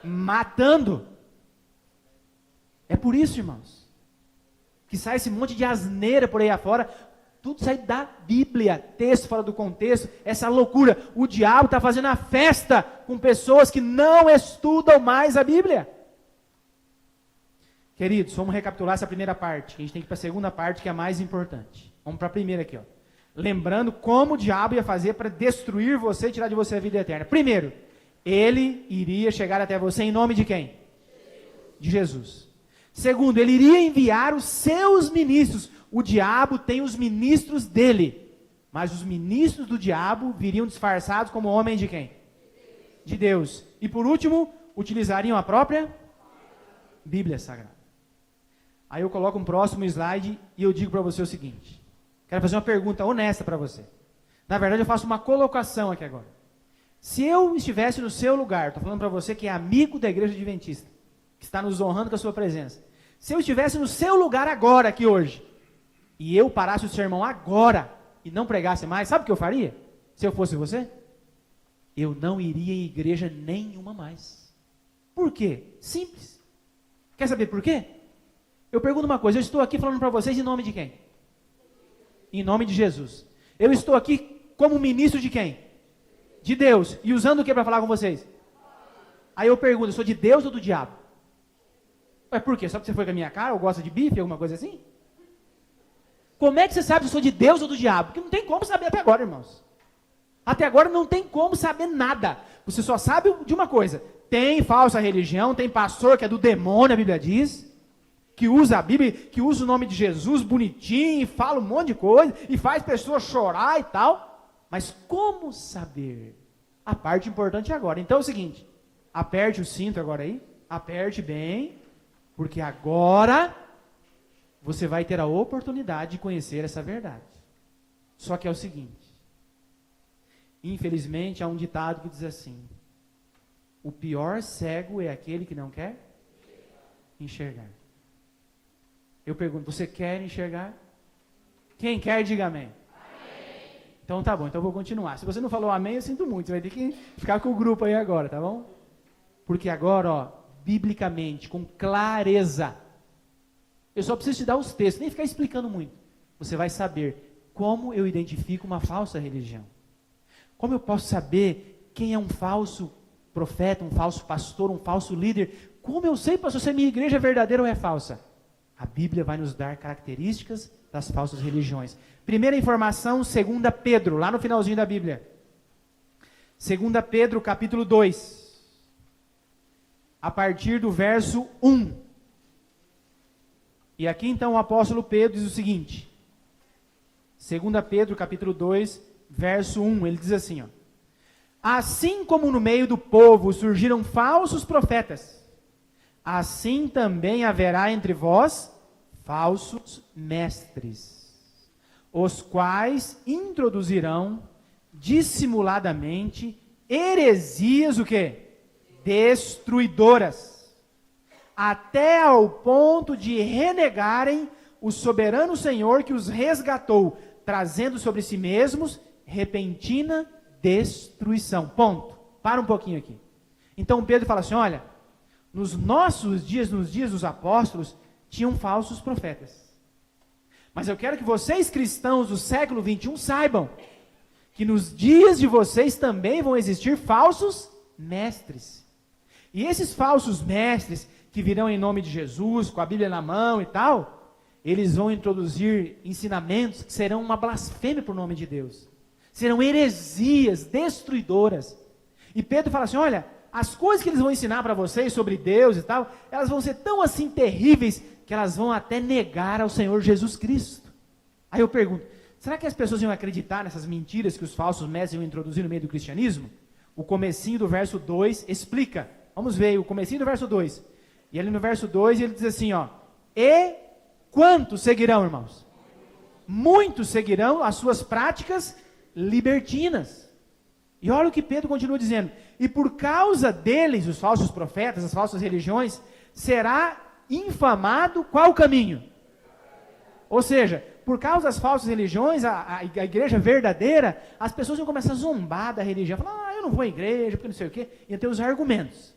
Matando. É por isso, irmãos, que sai esse monte de asneira por aí afora, tudo sai da Bíblia, texto fora do contexto, essa loucura. O diabo está fazendo a festa com pessoas que não estudam mais a Bíblia. Queridos, vamos recapitular essa primeira parte, a gente tem que ir para a segunda parte, que é a mais importante. Vamos para a primeira aqui, ó. Lembrando como o diabo ia fazer para destruir você e tirar de você a vida eterna. Primeiro, ele iria chegar até você em nome de quem? De Jesus. Segundo, ele iria enviar os seus ministros. O diabo tem os ministros dele, mas os ministros do diabo viriam disfarçados como homens de quem? De Deus. E por último, utilizariam a própria Bíblia Sagrada. Aí eu coloco um próximo slide e eu digo para você o seguinte. Quero fazer uma pergunta honesta para você. Na verdade, eu faço uma colocação aqui agora. Se eu estivesse no seu lugar, estou falando para você que é amigo da Igreja Adventista, que está nos honrando com a sua presença. Se eu estivesse no seu lugar agora, aqui hoje, e eu parasse o sermão agora e não pregasse mais, sabe o que eu faria? Se eu fosse você? Eu não iria em igreja nenhuma mais. Por quê? Simples. Quer saber por quê? Eu pergunto uma coisa, eu estou aqui falando para vocês em nome de quem? Em nome de Jesus. Eu estou aqui como ministro de quem? De Deus. E usando o que para falar com vocês? Aí eu pergunto, eu sou de Deus ou do diabo? Mas por quê? Só porque você foi com a minha cara ou gosta de bife, alguma coisa assim? Como é que você sabe se eu sou de Deus ou do diabo? Porque não tem como saber até agora, irmãos. Até agora não tem como saber nada. Você só sabe de uma coisa. Tem falsa religião, tem pastor que é do demônio, a Bíblia diz. que usa a Bíblia, que usa o nome de Jesus bonitinho, e fala um monte de coisa, e faz pessoas chorar e tal. Mas como saber? A parte importante é agora. Então é o seguinte, aperte o cinto agora aí, aperte bem, porque agora você vai ter a oportunidade de conhecer essa verdade. Só que é o seguinte, infelizmente há um ditado que diz assim: o pior cego é aquele que não quer enxergar. Eu pergunto, você quer enxergar? Quem quer, diga amém. Então tá bom, então eu vou continuar. Se você não falou amém, eu sinto muito. Você vai ter que ficar com o grupo aí agora, tá bom? Porque agora, ó, biblicamente, com clareza, eu só preciso te dar os textos, nem ficar explicando muito. Você vai saber como eu identifico uma falsa religião. Como eu posso saber quem é um falso profeta, um falso pastor, um falso líder? Como eu sei, pastor, se a minha igreja é verdadeira ou é falsa? A Bíblia vai nos dar características das falsas religiões. Primeira informação, 2 Pedro, lá no finalzinho da Bíblia. 2 Pedro, capítulo 2. A partir do verso 1. E aqui então o apóstolo Pedro diz o seguinte. 2 Pedro, capítulo 2, verso 1. Ele diz assim, ó: assim como no meio do povo surgiram falsos profetas, assim também haverá entre vós falsos mestres, os quais introduzirão dissimuladamente heresias, o quê? Destruidoras, até ao ponto de renegarem o soberano Senhor que os resgatou, trazendo sobre si mesmos repentina destruição. Ponto. Para um pouquinho aqui. Então Pedro fala assim, olha, nos nossos dias, nos dias dos apóstolos, tinham falsos profetas. Mas eu quero que vocês cristãos do século 21 saibam que nos dias de vocês também vão existir falsos mestres. E esses falsos mestres, que virão em nome de Jesus, com a Bíblia na mão e tal, eles vão introduzir ensinamentos que serão uma blasfêmia para o nome de Deus. Serão heresias destruidoras. E Pedro fala assim, olha, as coisas que eles vão ensinar para vocês sobre Deus e tal, elas vão ser tão assim terríveis, que elas vão até negar ao Senhor Jesus Cristo. Aí eu pergunto, será que as pessoas iam acreditar nessas mentiras que os falsos mestres iam introduzir no meio do cristianismo? O comecinho do verso 2 explica. Vamos ver o comecinho do verso 2. E ali no verso 2 ele diz assim, ó: e quantos seguirão, irmãos? Muitos seguirão as suas práticas libertinas. E olha o que Pedro continua dizendo: e por causa deles, os falsos profetas, as falsas religiões, será infamado qual caminho? Ou seja, por causa das falsas religiões, a igreja verdadeira, as pessoas vão começar a zombar da religião, falar, eu não vou à igreja, porque não sei o quê, e ter os argumentos.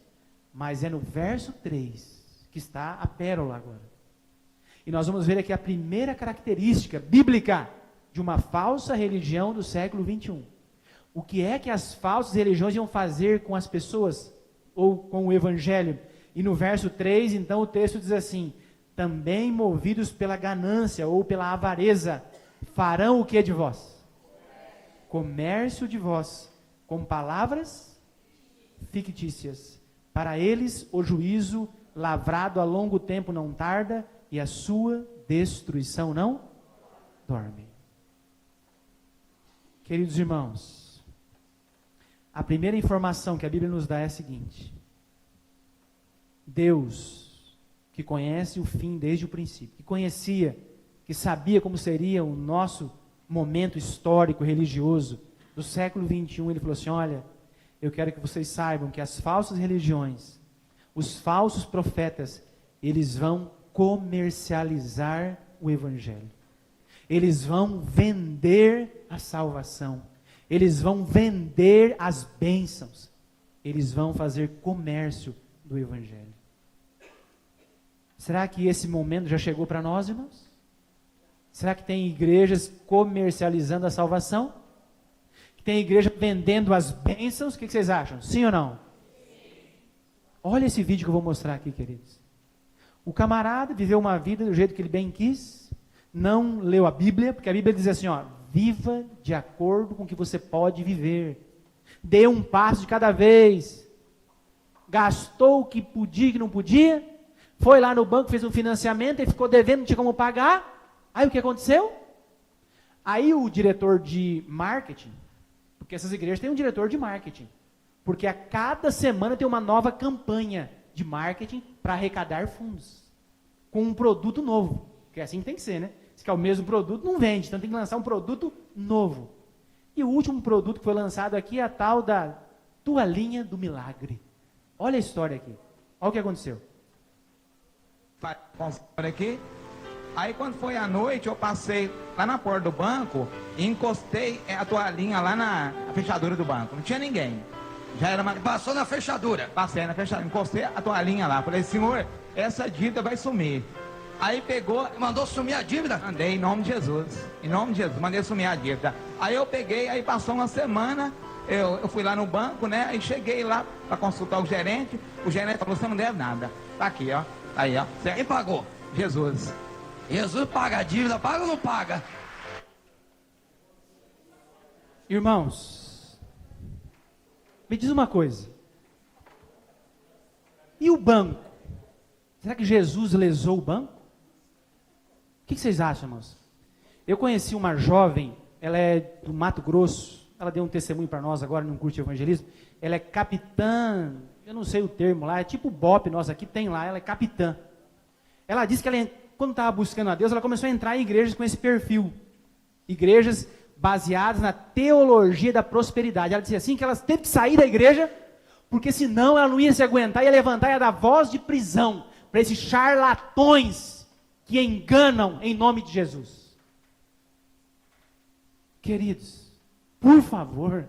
Mas é no verso 3 que está a pérola agora. E nós vamos ver aqui a primeira característica bíblica de uma falsa religião do século 21. O que é que as falsas religiões iam fazer com as pessoas, ou com o evangelho? E no verso 3, então, o texto diz assim: também movidos pela ganância ou pela avareza, farão o que de vós? Comércio de vós, com palavras fictícias. Para eles o juízo lavrado a longo tempo não tarda, e a sua destruição não dorme. Queridos irmãos, a primeira informação que a Bíblia nos dá é a seguinte: Deus, que conhece o fim desde o princípio, que conhecia, que sabia como seria o nosso momento histórico, religioso, do século 21, ele falou assim, olha, eu quero que vocês saibam que as falsas religiões, os falsos profetas, eles vão comercializar o evangelho. Eles vão vender a salvação. Eles vão vender as bênçãos. Eles vão fazer comércio do evangelho. Será que esse momento já chegou para nós, irmãos? Será que tem igrejas comercializando a salvação? Que tem igreja vendendo as bênçãos? O que vocês acham? Sim ou não? Sim. Olha esse vídeo que eu vou mostrar aqui, queridos. O camarada viveu uma vida do jeito que ele bem quis, não leu a Bíblia, porque a Bíblia diz assim, ó, viva de acordo com o que você pode viver. Dê um passo de cada vez. Gastou o que podia e que não podia, Foi lá no banco, fez um financiamento e ficou devendo, não tinha como pagar. Aí o que aconteceu? Aí o diretor de marketing, porque essas igrejas têm um diretor de marketing, porque a cada semana tem uma nova campanha de marketing para arrecadar fundos, com um produto novo, que é assim que tem que ser, né? Se quer o mesmo produto, não vende, então tem que lançar um produto novo. E o último produto que foi lançado aqui é a tal da toalhinha do milagre. Olha a história aqui, olha o que aconteceu. Aqui. Aí quando foi à noite, eu passei lá na porta do banco e encostei a toalhinha lá na fechadura do banco. Não tinha ninguém. Já era uma... Passou na fechadura? Passei na fechadura, encostei a toalhinha lá. Falei, senhor, essa dívida vai sumir. Aí pegou... Mandou sumir a dívida? Mandei, em nome de Jesus. Em nome de Jesus, mandei sumir a dívida. Aí eu peguei, aí passou uma semana, eu fui lá no banco, né? Aí cheguei lá para consultar o gerente falou, você não deve nada. Tá aqui, ó. Aí, ó. Quem pagou? Jesus. Jesus paga a dívida, paga ou não paga? Irmãos, me diz uma coisa. E o banco? Será que Jesus lesou o banco? O que vocês acham, irmãos? Eu conheci uma jovem, ela é do Mato Grosso, ela deu um testemunho para nós agora num curso de evangelismo. Ela é capitã, eu não sei o termo lá, é tipo o BOP nosso aqui, tem lá, ela é capitã. Ela disse que ela, quando estava buscando a Deus, ela começou a entrar em igrejas com esse perfil. Igrejas baseadas na teologia da prosperidade. Ela disse assim que ela teve que sair da igreja, porque senão ela não ia se aguentar, ia levantar, ia dar voz de prisão para esses charlatões que enganam em nome de Jesus. Queridos, por favor.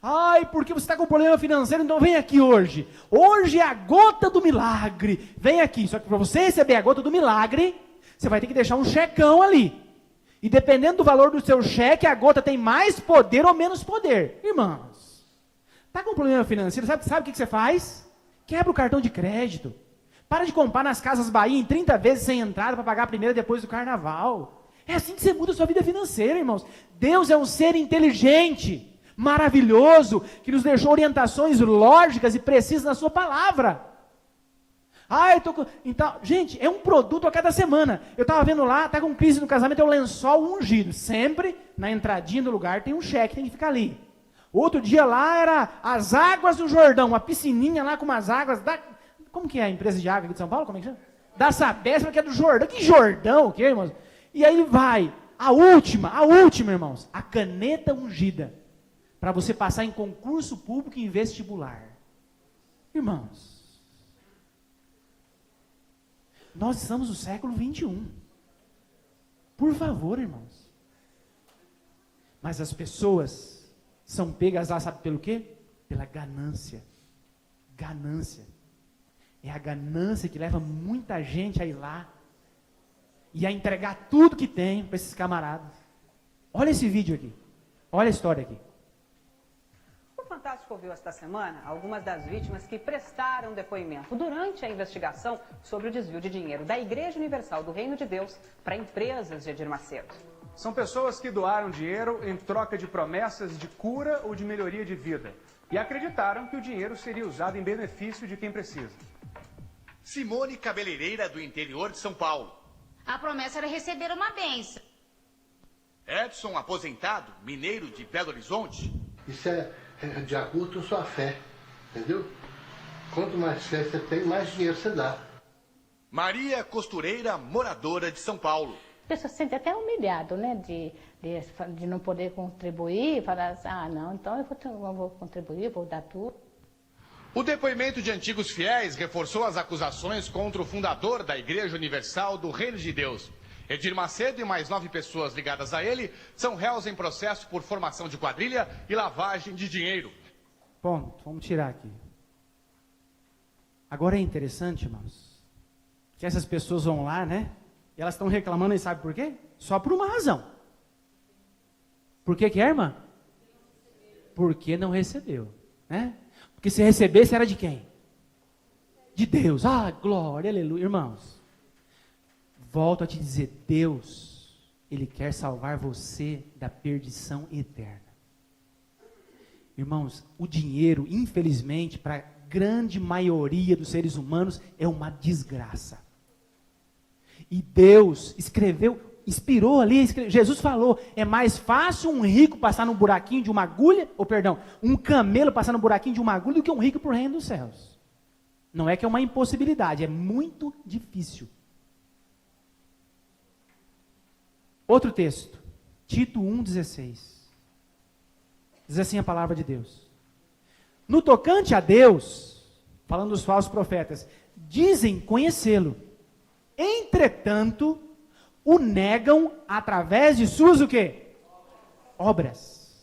Ai, porque você está com problema financeiro, então vem aqui hoje. Hoje é a gota do milagre. Vem aqui, só que para você receber a gota do milagre, você vai ter que deixar um checão ali. E dependendo do valor do seu cheque, a gota tem mais poder ou menos poder. Irmãos, está com problema financeiro, sabe o que você faz? Quebra o cartão de crédito. Para de comprar nas Casas Bahia em 30 vezes sem entrada para pagar a primeira depois do carnaval. É assim que você muda a sua vida financeira, irmãos. Deus é um ser inteligente, maravilhoso, que nos deixou orientações lógicas e precisas na sua palavra. Então, gente, é um produto a cada semana. Eu estava vendo lá, está com crise no casamento, é o lençol ungido. Sempre, na entradinha do lugar, tem um cheque, tem que ficar ali. Outro dia lá era as águas do Jordão, uma piscininha lá com umas águas da... Como que é a empresa de água aqui de São Paulo? Como é que chama? Da Sabesp, que é do Jordão. Que Jordão, o que, irmãos? E aí vai, a última, irmãos, a caneta ungida, para você passar em concurso público e vestibular. Irmãos, nós estamos no século 21. Por favor, irmãos. Mas as pessoas são pegas lá, sabe pelo quê? Pela ganância. Ganância. É a ganância que leva muita gente a ir lá e a entregar tudo que tem para esses camaradas. Olha esse vídeo aqui. Olha a história aqui. O Fantástico ouviu esta semana algumas das vítimas que prestaram depoimento durante a investigação sobre o desvio de dinheiro da Igreja Universal do Reino de Deus para empresas de Edir Macedo. São pessoas que doaram dinheiro em troca de promessas de cura ou de melhoria de vida e acreditaram que o dinheiro seria usado em benefício de quem precisa. Simone Cabeleireira, do interior de São Paulo. A promessa era receber uma bênção. Edson, aposentado, mineiro de Belo Horizonte. Isso é de acordo com sua fé, entendeu? Quanto mais fé você tem, mais dinheiro você dá. Maria Costureira, moradora de São Paulo. A pessoa se sente até humilhado, né? De não poder contribuir, falar assim, não, então eu vou contribuir, vou dar tudo. O depoimento de antigos fiéis reforçou as acusações contra o fundador da Igreja Universal do Reino de Deus. Edir Macedo e mais 9 pessoas ligadas a ele são réus em processo por formação de quadrilha e lavagem de dinheiro. Ponto, vamos tirar aqui. Agora é interessante, irmãos, que essas pessoas vão lá, né? E elas estão reclamando e sabe por quê? Só por uma razão. Por que é, irmã? Porque não recebeu, né? Porque se recebesse era de quem? De Deus. Glória, aleluia. Irmãos, volto a te dizer, Deus, Ele quer salvar você da perdição eterna. Irmãos, o dinheiro, infelizmente, para grande maioria dos seres humanos é uma desgraça. E Deus inspirou ali, Jesus falou, é mais fácil um rico passar no buraquinho de uma agulha, um camelo passar no buraquinho de uma agulha do que um rico pro reino dos céus. Não é que é uma impossibilidade, é muito difícil. Outro texto, Tito 1,16. Diz assim a palavra de Deus. No tocante a Deus, falando dos falsos profetas, dizem conhecê-lo. Entretanto, o negam através de suas o quê? Obras.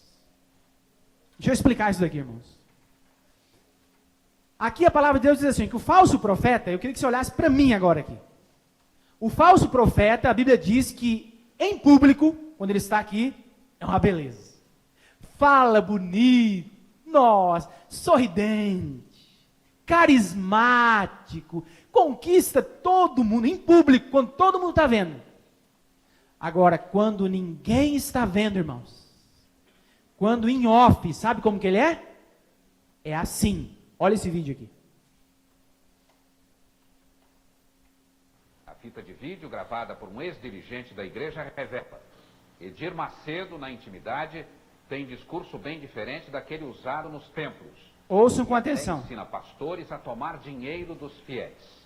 Deixa eu explicar isso daqui, irmãos. Aqui a palavra de Deus diz assim, que o falso profeta, eu queria que você olhasse para mim agora aqui. O falso profeta, a Bíblia diz que em público, quando ele está aqui, é uma beleza. Fala bonito, nossa, sorridente, carismático, conquista todo mundo, em público, quando todo mundo está vendo. Agora, quando ninguém está vendo, irmãos, quando em off, sabe como que ele é? É assim. Olha esse vídeo aqui. A fita de vídeo gravada por um ex-dirigente da igreja revela. Edir Macedo, na intimidade, tem discurso bem diferente daquele usado nos templos. Ouçam com atenção. Ensina pastores a tomar dinheiro dos fiéis.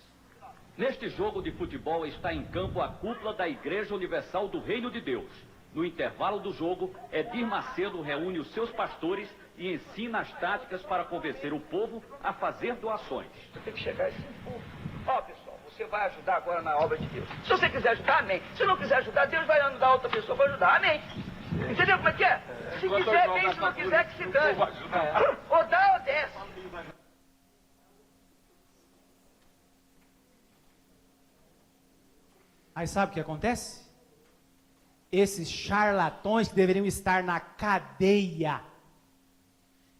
Neste jogo de futebol está em campo a cúpula da Igreja Universal do Reino de Deus. No intervalo do jogo, Edir Macedo reúne os seus pastores e ensina as táticas para convencer o povo a fazer doações. Você tem que chegar assim, ó pessoal, você vai ajudar agora na obra de Deus. Se você quiser ajudar, amém. Se não quiser ajudar, Deus vai ajudar outra pessoa para ajudar, amém. Entendeu como é que é? Se quiser, bem, se não quiser, que se dane. Ou dá ou desce. Aí sabe o que acontece? Esses charlatões que deveriam estar na cadeia,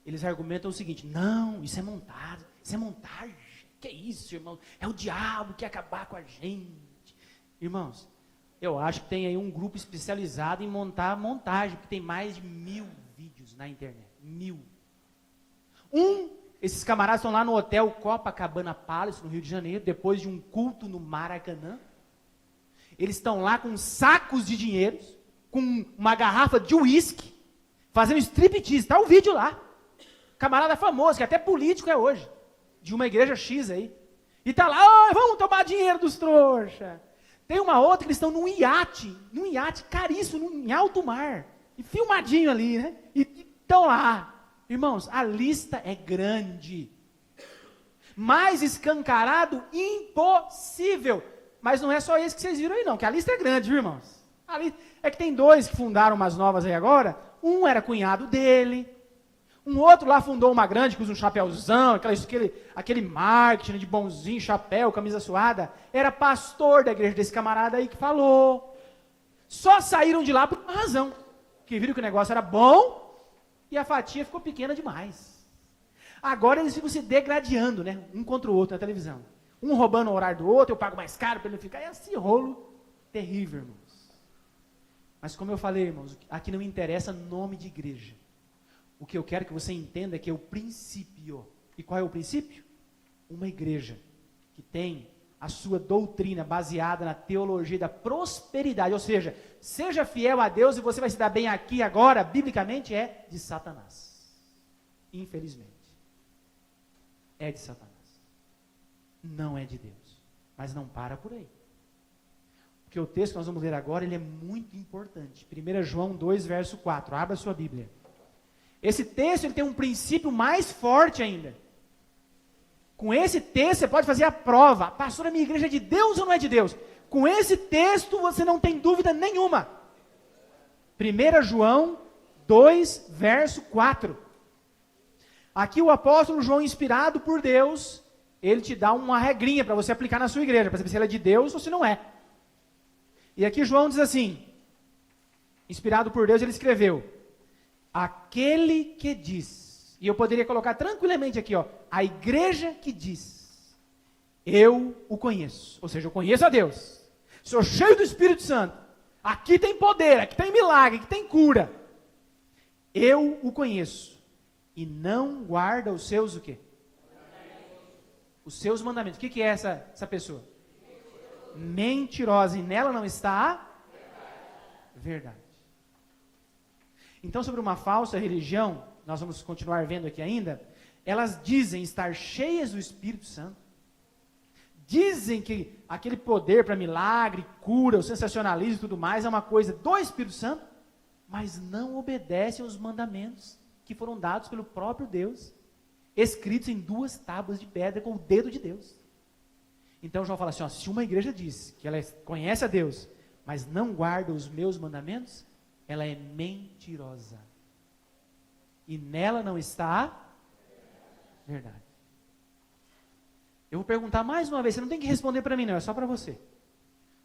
eles argumentam o seguinte, não, isso é montagem, que isso, irmão? É o diabo que quer acabar com a gente. Irmãos, eu acho que tem aí um grupo especializado em montar montagem, porque tem mais de 1000 vídeos na internet, 1000. Esses camaradas estão lá no hotel Copacabana Palace, no Rio de Janeiro, depois de um culto no Maracanã. Eles estão lá com sacos de dinheiro, com uma garrafa de uísque, fazendo striptease. Está o vídeo lá. Camarada famoso, que até político é hoje, de uma igreja X aí. E está lá, vamos tomar dinheiro dos trouxa. Tem uma outra que eles estão num iate caríssimo, em alto mar. E filmadinho ali, né? E estão lá. Irmãos, a lista é grande. Mais escancarado, impossível. Mas não é só esse que vocês viram aí não, que a lista é grande, viu, irmãos? É que tem 2 que fundaram umas novas aí agora, um era cunhado dele, um outro lá fundou uma grande que usa um chapéuzão, aquele marketing de bonzinho, chapéu, camisa suada, era pastor da igreja desse camarada aí que falou. Só saíram de lá por uma razão, que viram que o negócio era bom e a fatia ficou pequena demais. Agora eles ficam se degradando, né, um contra o outro na televisão. Um roubando o horário do outro, eu pago mais caro para ele ficar. É assim, rolo terrível, irmãos. Mas como eu falei, irmãos, aqui não me interessa nome de igreja. O que eu quero que você entenda é que é o princípio. E qual é o princípio? Uma igreja que tem a sua doutrina baseada na teologia da prosperidade. Ou seja, seja fiel a Deus e você vai se dar bem aqui agora, biblicamente, é de Satanás. Infelizmente. É de Satanás. Não é de Deus, mas não para por aí. Porque o texto que nós vamos ler agora, ele é muito importante. 1 João 2, verso 4, abra a sua Bíblia. Esse texto, ele tem um princípio mais forte ainda. Com esse texto, você pode fazer a prova. Pastor, a minha igreja é de Deus ou não é de Deus? Com esse texto, você não tem dúvida nenhuma. 1 João 2, verso 4. Aqui o apóstolo João, inspirado por Deus, ele te dá uma regrinha para você aplicar na sua igreja, para saber se ela é de Deus ou se não é. E aqui João diz assim, inspirado por Deus, ele escreveu, aquele que diz, e eu poderia colocar tranquilamente aqui, ó, a igreja que diz, eu o conheço, ou seja, eu conheço a Deus, sou cheio do Espírito Santo, aqui tem poder, aqui tem milagre, aqui tem cura, eu o conheço, e não guarda os seus o quê? os seus mandamentos. O que é essa pessoa? Mentirosa, e nela não está a verdade. Então, sobre uma falsa religião, nós vamos continuar vendo aqui ainda, elas dizem estar cheias do Espírito Santo, dizem que aquele poder para milagre, cura, o sensacionalismo e tudo mais é uma coisa do Espírito Santo, mas não obedecem aos mandamentos que foram dados pelo próprio Deus, escritos em 2 tábuas de pedra com o dedo de Deus. Então João fala assim, ó, se uma igreja diz que ela conhece a Deus, mas não guarda os meus mandamentos, ela é mentirosa. E nela não está a verdade. Eu vou perguntar mais uma vez, você não tem que responder para mim não, é só para você.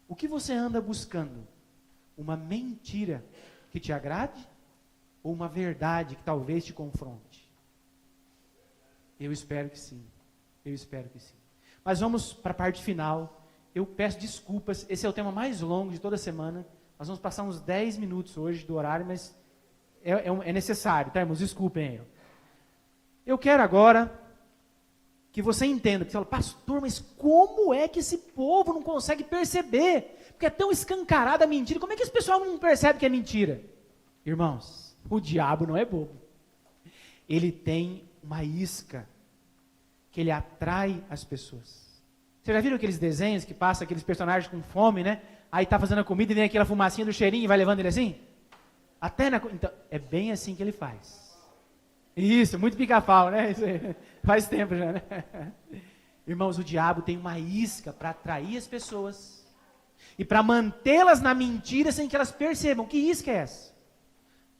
O que você anda buscando? Uma mentira que te agrade? Ou uma verdade que talvez te confronte? Eu espero que sim. Eu espero que sim. Mas vamos para a parte final. Eu peço desculpas, esse é o tema mais longo de toda a semana. Nós vamos passar uns 10 minutos hoje do horário, mas é necessário, tá, irmãos? Desculpem aí. Eu quero agora que você entenda, que você fala, pastor, mas como é que esse povo não consegue perceber? Porque é tão escancarada a mentira, como é que esse pessoal não percebe que é mentira? Irmãos, o diabo não é bobo. Ele tem uma isca que ele atrai as pessoas. Vocês já viram aqueles desenhos que passa aqueles personagens com fome, né? Aí tá fazendo a comida e vem aquela fumacinha do cheirinho e vai levando ele assim? Então, é bem assim que ele faz. Isso, muito pica-pau, né? Isso aí, faz tempo já, né? Irmãos, o diabo tem uma isca para atrair as pessoas e para mantê-las na mentira sem que elas percebam. Que isca é essa?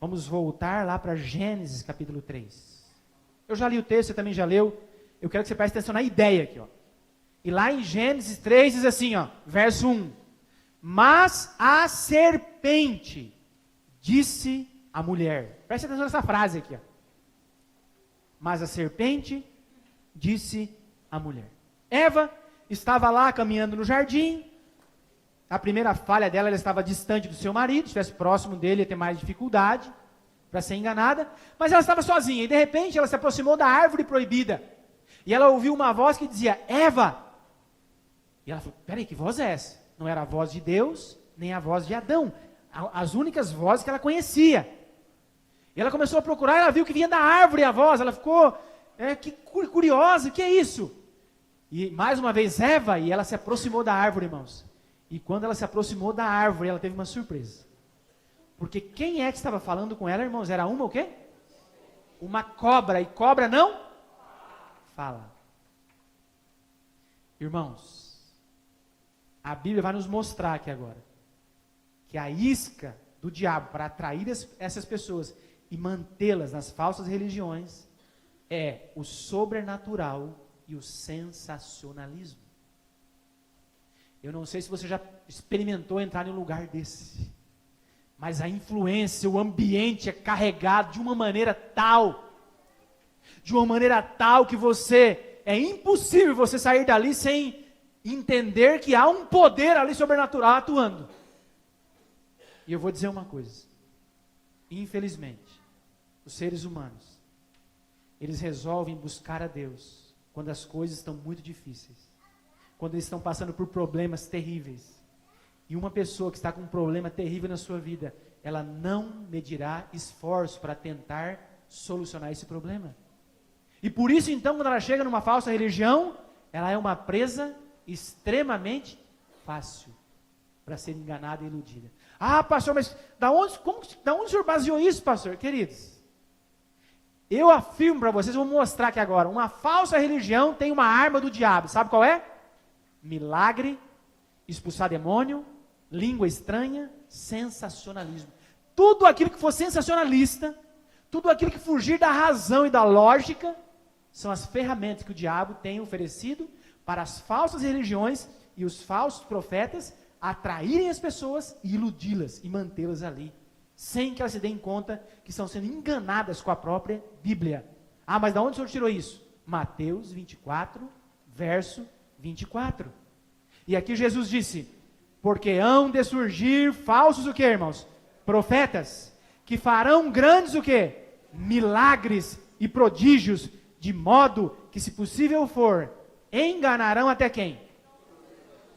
Vamos voltar lá para Gênesis capítulo 3. Eu já li o texto, você também já leu. Eu quero que você preste atenção na ideia aqui, ó. E lá em Gênesis 3 diz assim, ó, verso 1. Mas a serpente disse à mulher. Preste atenção nessa frase aqui, ó. Mas a serpente disse à mulher. Eva estava lá caminhando no jardim. A primeira falha dela, ela estava distante do seu marido. Se estivesse próximo dele, ia ter mais dificuldade para ser enganada. Mas ela estava sozinha. E de repente, ela se aproximou da árvore proibida. E ela ouviu uma voz que dizia, Eva. E ela falou, peraí, que voz é essa? Não era a voz de Deus, nem a voz de Adão. As únicas vozes que ela conhecia. E ela começou a procurar, ela viu que vinha da árvore a voz, ela ficou que curiosa, o que é isso? E mais uma vez Eva, e ela se aproximou da árvore, irmãos. E quando ela se aproximou da árvore, ela teve uma surpresa. Porque quem é que estava falando com ela, irmãos? Era uma o quê? Uma cobra, e cobra não fala. Irmãos, a Bíblia vai nos mostrar aqui agora, que a isca do diabo para atrair essas pessoas e mantê-las nas falsas religiões é o sobrenatural e o sensacionalismo. Eu não sei se você já experimentou entrar em um lugar desse, mas a influência, o ambiente é carregado de uma maneira tal que é impossível você sair dali sem entender que há um poder ali sobrenatural atuando. E eu vou dizer uma coisa, infelizmente, os seres humanos, eles resolvem buscar a Deus quando as coisas estão muito difíceis, quando eles estão passando por problemas terríveis. E uma pessoa que está com um problema terrível na sua vida, ela não medirá esforço para tentar solucionar esse problema. E por isso, então, quando ela chega numa falsa religião, ela é uma presa extremamente fácil para ser enganada e iludida. Ah, pastor, mas da onde o senhor baseou isso, pastor? Queridos, eu afirmo para vocês, vou mostrar aqui agora, uma falsa religião tem uma arma do diabo, sabe qual é? Milagre, expulsar demônio, língua estranha, sensacionalismo. Tudo aquilo que for sensacionalista, tudo aquilo que fugir da razão e da lógica, são as ferramentas que o diabo tem oferecido para as falsas religiões e os falsos profetas atraírem as pessoas e iludi-las e mantê-las ali, sem que elas se deem conta que estão sendo enganadas com a própria Bíblia. Ah, mas de onde o senhor tirou isso? Mateus 24, verso 24. E aqui Jesus disse, porque hão de surgir falsos o quê, irmãos? Profetas, que farão grandes o quê? Milagres e prodígios, de modo que, se possível for, enganarão até quem?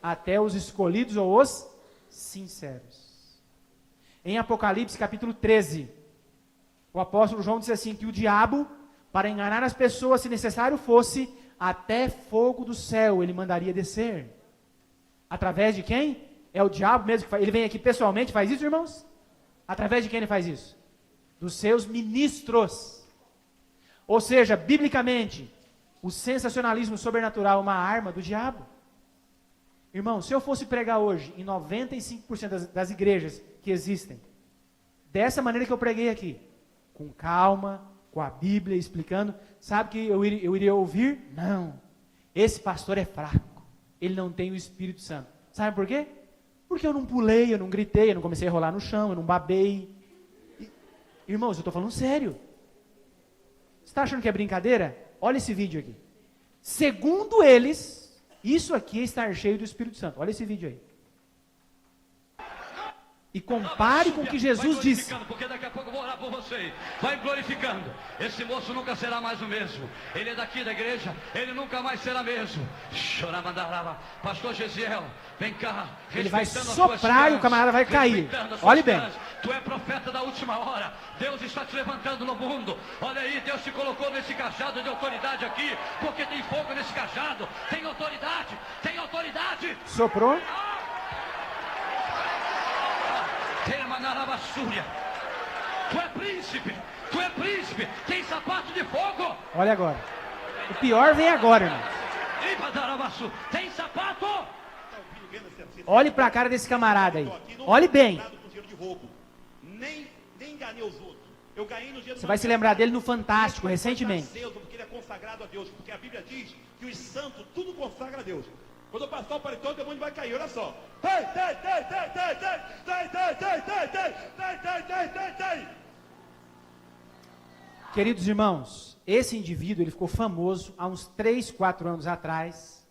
Até os escolhidos ou os sinceros. Em Apocalipse capítulo 13, o apóstolo João diz assim, que o diabo, para enganar as pessoas, se necessário fosse, até fogo do céu ele mandaria descer. Através de quem? É o diabo mesmo que faz. Ele vem aqui pessoalmente, faz isso, irmãos? Através de quem ele faz isso? Dos seus ministros. Ou seja, biblicamente, o sensacionalismo sobrenatural é uma arma do diabo. Irmão, se eu fosse pregar hoje em 95% das igrejas que existem, dessa maneira que eu preguei aqui, com calma, com a Bíblia explicando, sabe que eu iria ouvir? Não, esse pastor é fraco, ele não tem o Espírito Santo. Sabe por quê? Porque eu não pulei, eu não gritei, eu não comecei a rolar no chão, eu não babei. Irmãos, eu estou falando sério. Você está achando que é brincadeira? Olha esse vídeo aqui. Segundo eles, isso aqui é estar cheio do Espírito Santo. Olha esse vídeo aí. E compare com o que Jesus disse. Porque daqui a pouco eu vou orar por você. Vai glorificando. Esse moço nunca será mais o mesmo. Ele é daqui da igreja. Ele nunca mais será mesmo. Choramandarava. Pastor Gesiel, vem cá. Ele vai soprar e o camarada vai cair. Olhe bem. Tu é profeta da última hora. Deus está te levantando no mundo. Olha aí, Deus te colocou nesse cajado de autoridade aqui. Porque tem fogo nesse cajado. Tem autoridade. Tem autoridade. Soprou. Tu é príncipe, tu é príncipe, tem sapato de fogo. Olha agora. O pior vem agora, irmão. Tem sapato. Olhe para a cara desse camarada aí. Olhe bem. Nem enganei os outros. Eu ganhei no dia do Você vai se lembrar dele no Fantástico, recentemente. Porque ele é consagrado a Deus, porque a Bíblia diz que os santos tudo consagra a Deus. Quando eu passar o paletó, o demônio vai cair, olha só. Queridos irmãos, esse indivíduo ele ficou famoso há uns 3, 4 anos atrás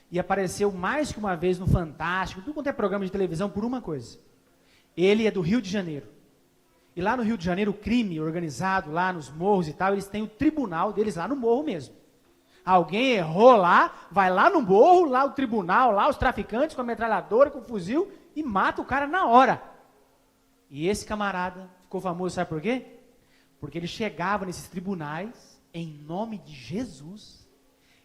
e apareceu mais que uma vez no Fantástico, tudo quanto é programa de televisão, por uma coisa. Ele é do Rio de Janeiro. E lá no Rio de Janeiro, o crime organizado, lá nos morros e tal, eles têm o tribunal deles lá no morro mesmo. Alguém errou lá, vai lá no morro, lá o tribunal, lá os traficantes com a metralhadora, com o fuzil e mata o cara na hora. E esse camarada ficou famoso, sabe por quê? Porque ele chegava nesses tribunais em nome de Jesus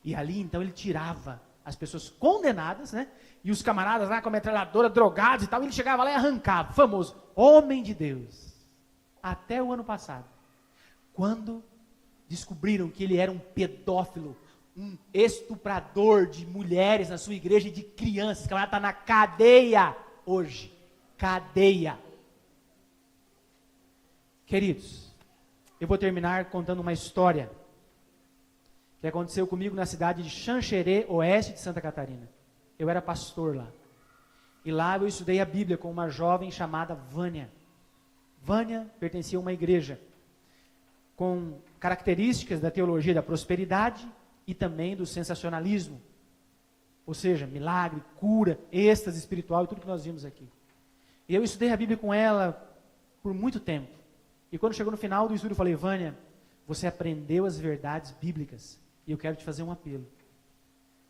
e ali então ele tirava as pessoas condenadas, né? E os camaradas lá com a metralhadora, drogados e tal, ele chegava lá e arrancava, famoso, homem de Deus. Até o ano passado, quando descobriram que ele era um pedófilo, um estuprador de mulheres na sua igreja e de crianças. Esse camarada está na cadeia hoje. Cadeia. Queridos, eu vou terminar contando uma história que aconteceu comigo na cidade de Xanxerê, oeste de Santa Catarina. Eu era pastor lá. E lá eu estudei a Bíblia com uma jovem chamada Vânia. Vânia pertencia a uma igreja com características da teologia da prosperidade e também do sensacionalismo. Ou seja, milagre, cura, êxtase espiritual e tudo que nós vimos aqui. E eu estudei a Bíblia com ela por muito tempo. E quando chegou no final do estudo, eu falei, Vânia, você aprendeu as verdades bíblicas e eu quero te fazer um apelo.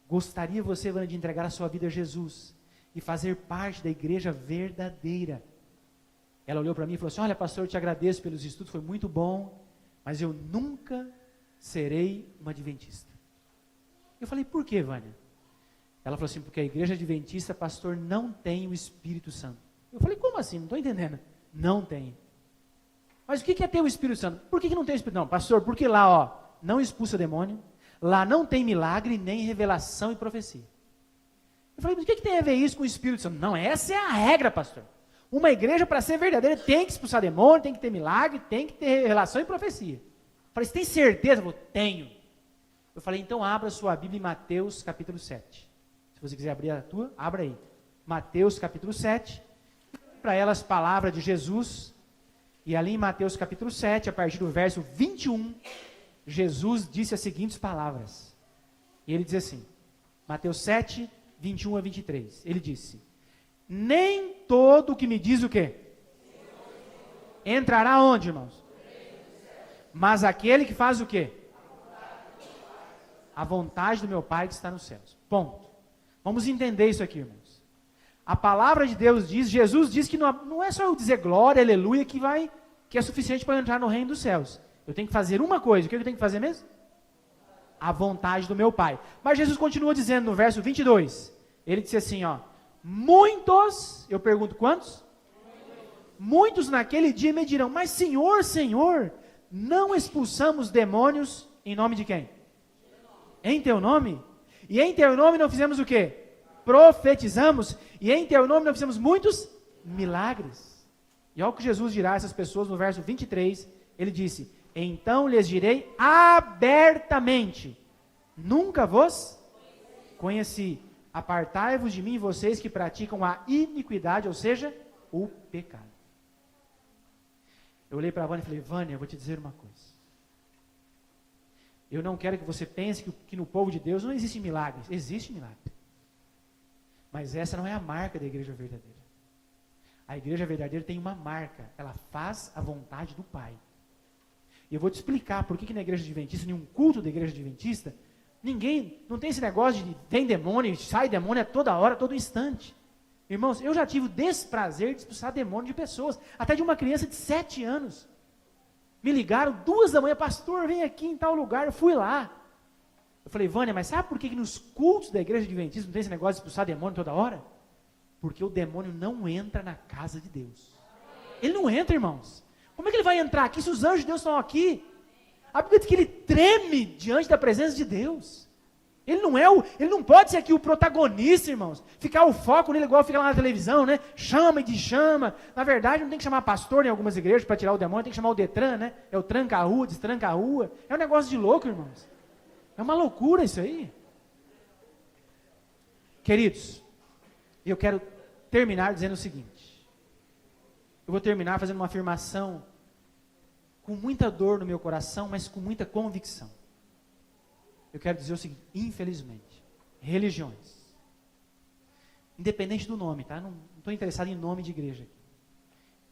Gostaria você, Vânia, de entregar a sua vida a Jesus e fazer parte da igreja verdadeira? Ela olhou para mim e falou assim, olha pastor, eu te agradeço pelos estudos, foi muito bom, mas eu nunca serei uma adventista. Eu falei, por que, Vânia? Ela falou assim, porque a igreja adventista, pastor, não tem o Espírito Santo. Eu falei, como assim? Não estou entendendo. Não tem. Mas o que é ter o Espírito Santo? Por que não tem o Espírito? Não, pastor, porque lá, ó, não expulsa demônio, lá não tem milagre, nem revelação e profecia. Eu falei, mas o que tem a ver isso com o Espírito Santo? Não, essa é a regra, pastor. Uma igreja, para ser verdadeira, tem que expulsar demônio, tem que ter milagre, tem que ter revelação e profecia. Eu falei, você tem certeza? Eu falei, tenho. Eu falei, então abra sua Bíblia em Mateus capítulo 7. Se você quiser abrir a tua, abra aí. Mateus capítulo 7. Para ela as palavras de Jesus. E ali em Mateus capítulo 7, a partir do verso 21, Jesus disse as seguintes palavras. E ele diz assim, Mateus 7, 21 a 23. Ele disse, nem todo o que me diz o quê? Entrará onde, irmãos? Mas aquele que faz o quê? a vontade do meu Pai que está nos céus. Ponto. Vamos entender isso aqui, irmãos. A palavra de Deus diz, Jesus diz que não é só eu dizer glória, aleluia, que é suficiente para eu entrar no reino dos céus. Eu tenho que fazer uma coisa. O que eu tenho que fazer mesmo? A vontade do meu Pai. Mas Jesus continua dizendo no verso 22. Ele disse assim, ó. Muitos, eu pergunto quantos? Muitos naquele dia me dirão, mas Senhor, Senhor, não expulsamos demônios em nome de quem? Em teu nome? E em teu nome não fizemos o quê? Profetizamos. E em teu nome não fizemos muitos milagres. E olha o que Jesus dirá a essas pessoas no verso 23. Ele disse, então lhes direi abertamente, nunca vos conheci. Apartai-vos de mim, vocês que praticam a iniquidade, ou seja, o pecado. Eu olhei para a Vânia e falei, Vânia, eu vou te dizer uma coisa. Eu não quero que você pense que no povo de Deus não existe milagres. Existe milagre. Mas essa não é a marca da igreja verdadeira. A igreja verdadeira tem uma marca. Ela faz a vontade do Pai. E eu vou te explicar por que na igreja adventista, em um culto da igreja adventista, não tem esse negócio de vem demônio, sai demônio a toda hora, a todo instante. Irmãos, eu já tive o desprazer de expulsar demônio de pessoas, até de uma criança de 7 anos. Me ligaram 2 da manhã, pastor, vem aqui em tal lugar, eu fui lá. Eu falei, Vânia, mas sabe por que nos cultos da igreja adventista não tem esse negócio de expulsar demônio toda hora? Porque o demônio não entra na casa de Deus. Ele não entra, irmãos. Como é que ele vai entrar aqui se os anjos de Deus estão aqui? A Bíblia diz que ele treme diante da presença de Deus. Ele não pode ser aqui o protagonista, irmãos. Ficar o foco nele igual fica lá na televisão, né? Chama e deschama. Na verdade, não tem que chamar pastor em algumas igrejas para tirar o demônio, tem que chamar o Detran, né? É o tranca a rua, destranca a rua. É um negócio de louco, irmãos. É uma loucura isso aí. Queridos, eu quero terminar dizendo o seguinte. Eu vou terminar fazendo uma afirmação com muita dor no meu coração, mas com muita convicção. Eu quero dizer o seguinte, infelizmente, religiões, independente do nome, tá? Não estou interessado em nome de igreja aqui.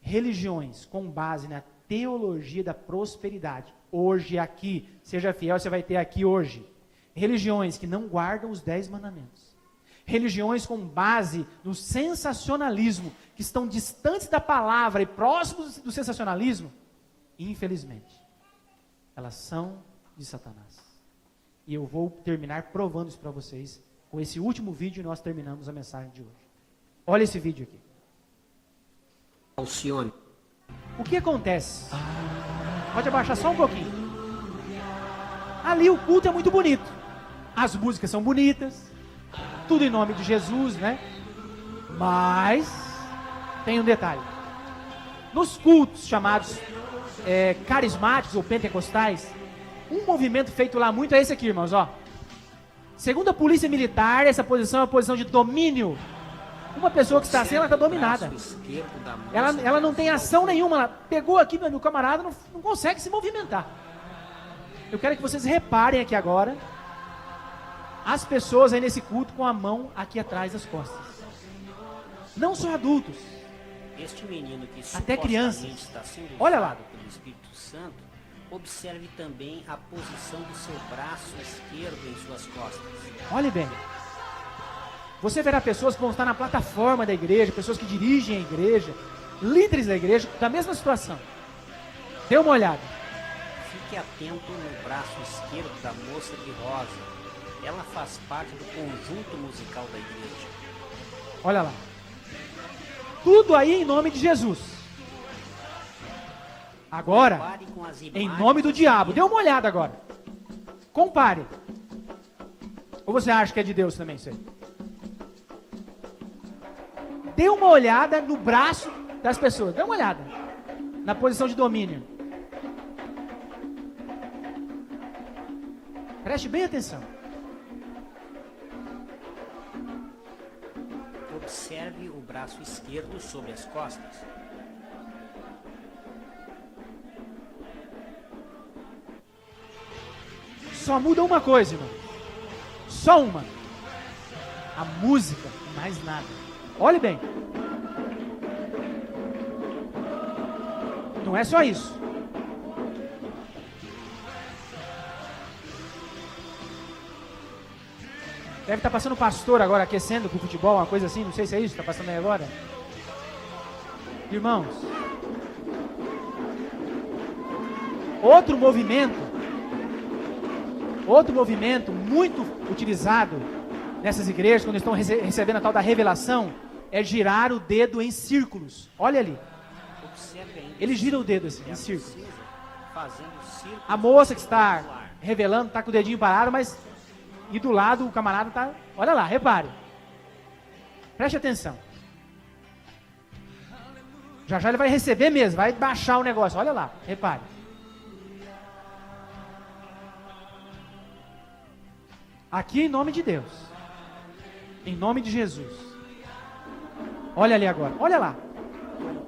Religiões com base na teologia da prosperidade, hoje aqui, seja fiel, você vai ter aqui hoje. Religiões que não guardam os 10 mandamentos. Religiões com base no sensacionalismo, que estão distantes da palavra e próximos do sensacionalismo, infelizmente, elas são de Satanás. E eu vou terminar provando isso para vocês com esse último vídeo e nós terminamos a mensagem de hoje. Olha esse vídeo aqui. Alcione. O que acontece? Pode abaixar só um pouquinho. Ali o culto é muito bonito. As músicas são bonitas. Tudo em nome de Jesus, né? Mas tem um detalhe. Nos cultos chamados carismáticos ou pentecostais, um movimento feito lá muito é esse aqui, irmãos, ó. Segundo a polícia militar, essa posição é uma posição de domínio. Uma pessoa que está assim, ela está dominada. Ela não tem ação nenhuma. Ela pegou aqui, meu camarada, não consegue se movimentar. Eu quero que vocês reparem aqui agora as pessoas aí nesse culto com a mão aqui atrás das costas. Não só adultos. Este menino que até crianças. Está sendo olha lá. Pelo Espírito Santo, observe também a posição do seu braço esquerdo em suas costas. Olhe bem. Você verá pessoas que vão estar na plataforma da igreja, pessoas que dirigem a igreja, líderes da igreja, da mesma situação. Dê uma olhada. Fique atento no braço esquerdo da moça de rosa. Ela faz parte do conjunto musical da igreja. Olha lá. Tudo aí em nome de Jesus. Agora, em nome do diabo. Dê uma olhada agora. Compare. Ou você acha que é de Deus também isso aí? Dê uma olhada no braço das pessoas. Dê uma olhada. Na posição de domínio. Preste bem atenção. Observe o braço esquerdo sobre as costas. Só muda uma coisa, irmão. Só uma. A música, mais nada. Olhe bem. Não é só isso. Deve estar passando o pastor agora aquecendo pro futebol, uma coisa assim, não sei se é isso que está passando aí agora. Irmãos, outro movimento muito utilizado nessas igrejas, quando estão recebendo a tal da revelação, é girar o dedo em círculos. Olha ali. Eles giram o dedo assim, em círculos. A moça que está revelando está com o dedinho parado, mas e do lado o camarada está... Olha lá, repare. Preste atenção. Já já ele vai receber mesmo, vai baixar o negócio. Olha lá, repare. Aqui em nome de Deus. Em nome de Jesus. Olha ali agora, olha lá.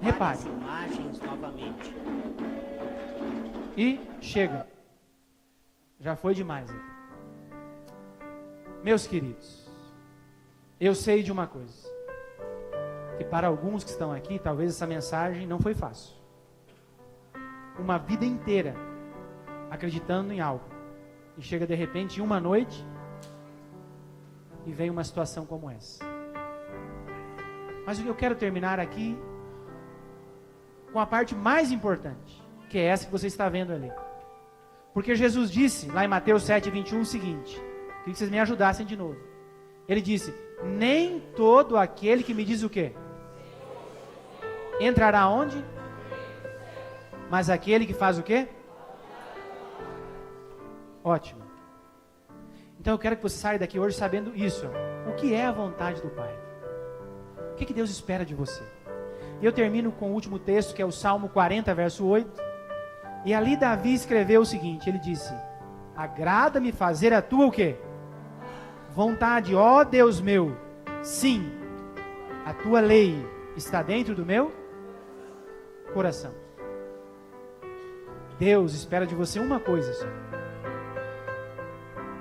Repare. Imagens novamente. E chega. Já foi demais. Meus queridos, eu sei de uma coisa. Que para alguns que estão aqui, talvez essa mensagem não foi fácil. Uma vida inteira acreditando em algo. E chega de repente em uma noite e vem uma situação como essa. Mas eu quero terminar aqui com a parte mais importante, que é essa que você está vendo ali. Porque Jesus disse, lá em Mateus 7:21, o seguinte, queria que vocês me ajudassem de novo. Ele disse, nem todo aquele que me diz o quê? Entrará onde? Mas aquele que faz o quê? Ótimo. Então eu quero que você saia daqui hoje sabendo isso. O que é a vontade do Pai? O que Deus espera de você? E eu termino com o último texto, que é o Salmo 40, verso 8. E ali Davi escreveu o seguinte, ele disse, agrada-me fazer a tua o quê? Vontade, ó Deus meu. Sim, a tua lei está dentro do meu coração. Deus espera de você uma coisa só.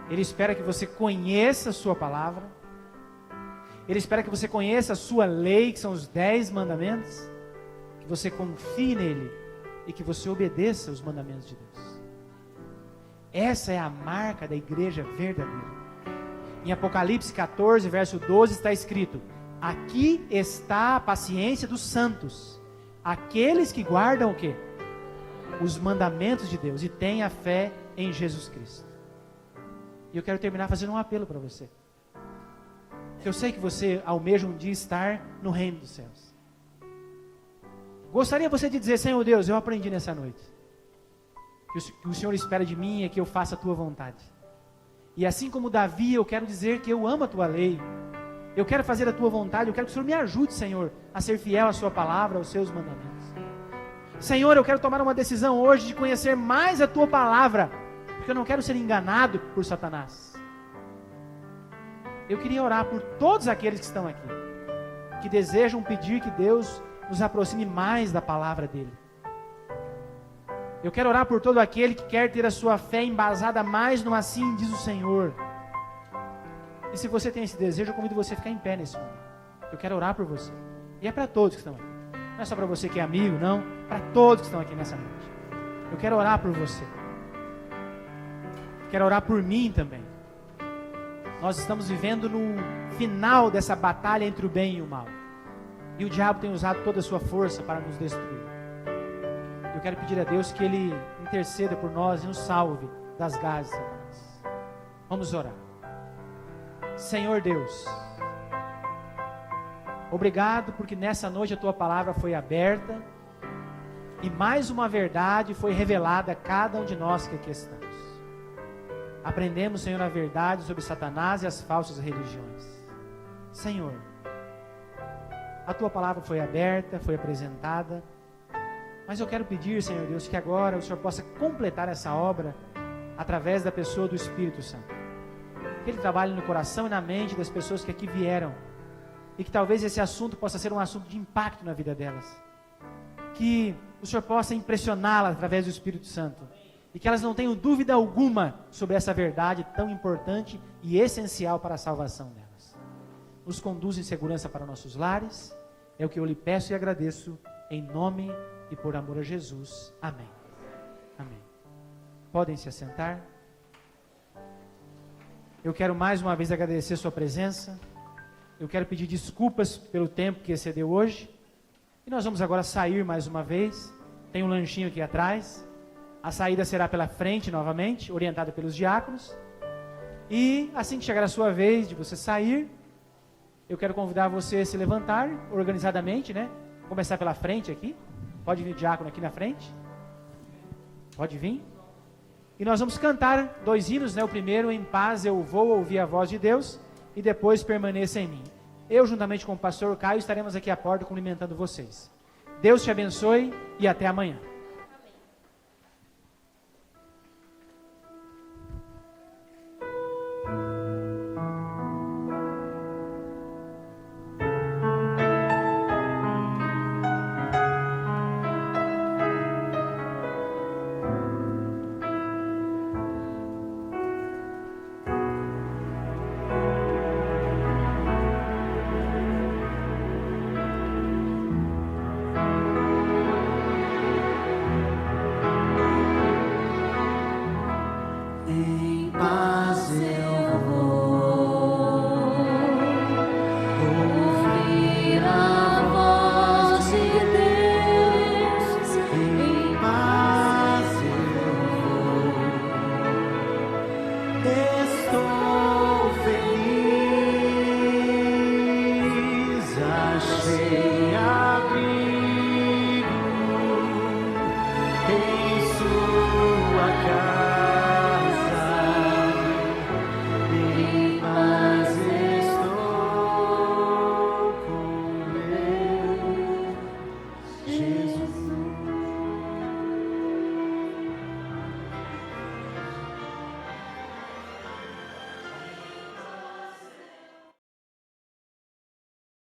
Ele espera que você conheça a sua palavra. Ele espera que você conheça a sua lei, que são os 10 mandamentos. Que você confie nele e que você obedeça os mandamentos de Deus. Essa é a marca da igreja verdadeira. Em Apocalipse 14, verso 12, está escrito, aqui está a paciência dos santos, aqueles que guardam o quê? Os mandamentos de Deus e têm a fé em Jesus Cristo. E eu quero terminar fazendo um apelo para você. Eu sei que você almeja um dia estar no reino dos céus. Gostaria você de dizer, Senhor Deus, eu aprendi nessa noite. Que o Senhor espera de mim é que eu faça a tua vontade. E assim como Davi, eu quero dizer que eu amo a tua lei. Eu quero fazer a tua vontade. Eu quero que o Senhor me ajude, Senhor, a ser fiel à sua palavra, aos seus mandamentos. Senhor, eu quero tomar uma decisão hoje de conhecer mais a tua palavra. Porque eu não quero ser enganado por Satanás. Eu queria orar por todos aqueles que estão aqui. Que desejam pedir que Deus nos aproxime mais da palavra dele. Eu quero orar por todo aquele que quer ter a sua fé embasada mais no assim diz o Senhor. E se você tem esse desejo, eu convido você a ficar em pé nesse momento. Eu quero orar por você. E é para todos que estão aqui. Não é só para você que é amigo, não. Para todos que estão aqui nessa noite. Eu quero orar por você. Quero orar por mim também. Nós estamos vivendo no final dessa batalha entre o bem e o mal. E o diabo tem usado toda a sua força para nos destruir. Eu quero pedir a Deus que Ele interceda por nós e nos salve das garras de Satanás. Vamos orar. Senhor Deus, obrigado porque nessa noite a Tua palavra foi aberta e mais uma verdade foi revelada a cada um de nós que aqui estamos. Aprendemos, Senhor, a verdade sobre Satanás e as falsas religiões. Senhor, a Tua palavra foi aberta, foi apresentada, mas eu quero pedir, Senhor Deus, que agora o Senhor possa completar essa obra através da pessoa do Espírito Santo. Que Ele trabalhe no coração e na mente das pessoas que aqui vieram e que talvez esse assunto possa ser um assunto de impacto na vida delas. Que o Senhor possa impressioná-las através do Espírito Santo e que elas não tenham dúvida alguma sobre essa verdade tão importante e essencial para a salvação delas. Nos conduz em segurança para nossos lares, é o que eu lhe peço e agradeço, em nome e por amor a Jesus. Amém. Amém. Podem se assentar. Eu quero mais uma vez agradecer a sua presença. Eu quero pedir desculpas pelo tempo que excedeu hoje. E nós vamos agora sair mais uma vez. Tem um lanchinho aqui atrás. A saída será pela frente novamente, orientada pelos diáconos. E assim que chegar a sua vez de você sair, eu quero convidar você a se levantar organizadamente, né? Vou começar pela frente aqui. Pode vir o diácono aqui na frente. Pode vir. E nós vamos cantar 2 hinos, né? O primeiro, Em Paz Eu Vou Ouvir a Voz de Deus, e depois Permaneça em Mim. Eu, juntamente com o pastor Caio, estaremos aqui à porta cumprimentando vocês. Deus te abençoe e até amanhã.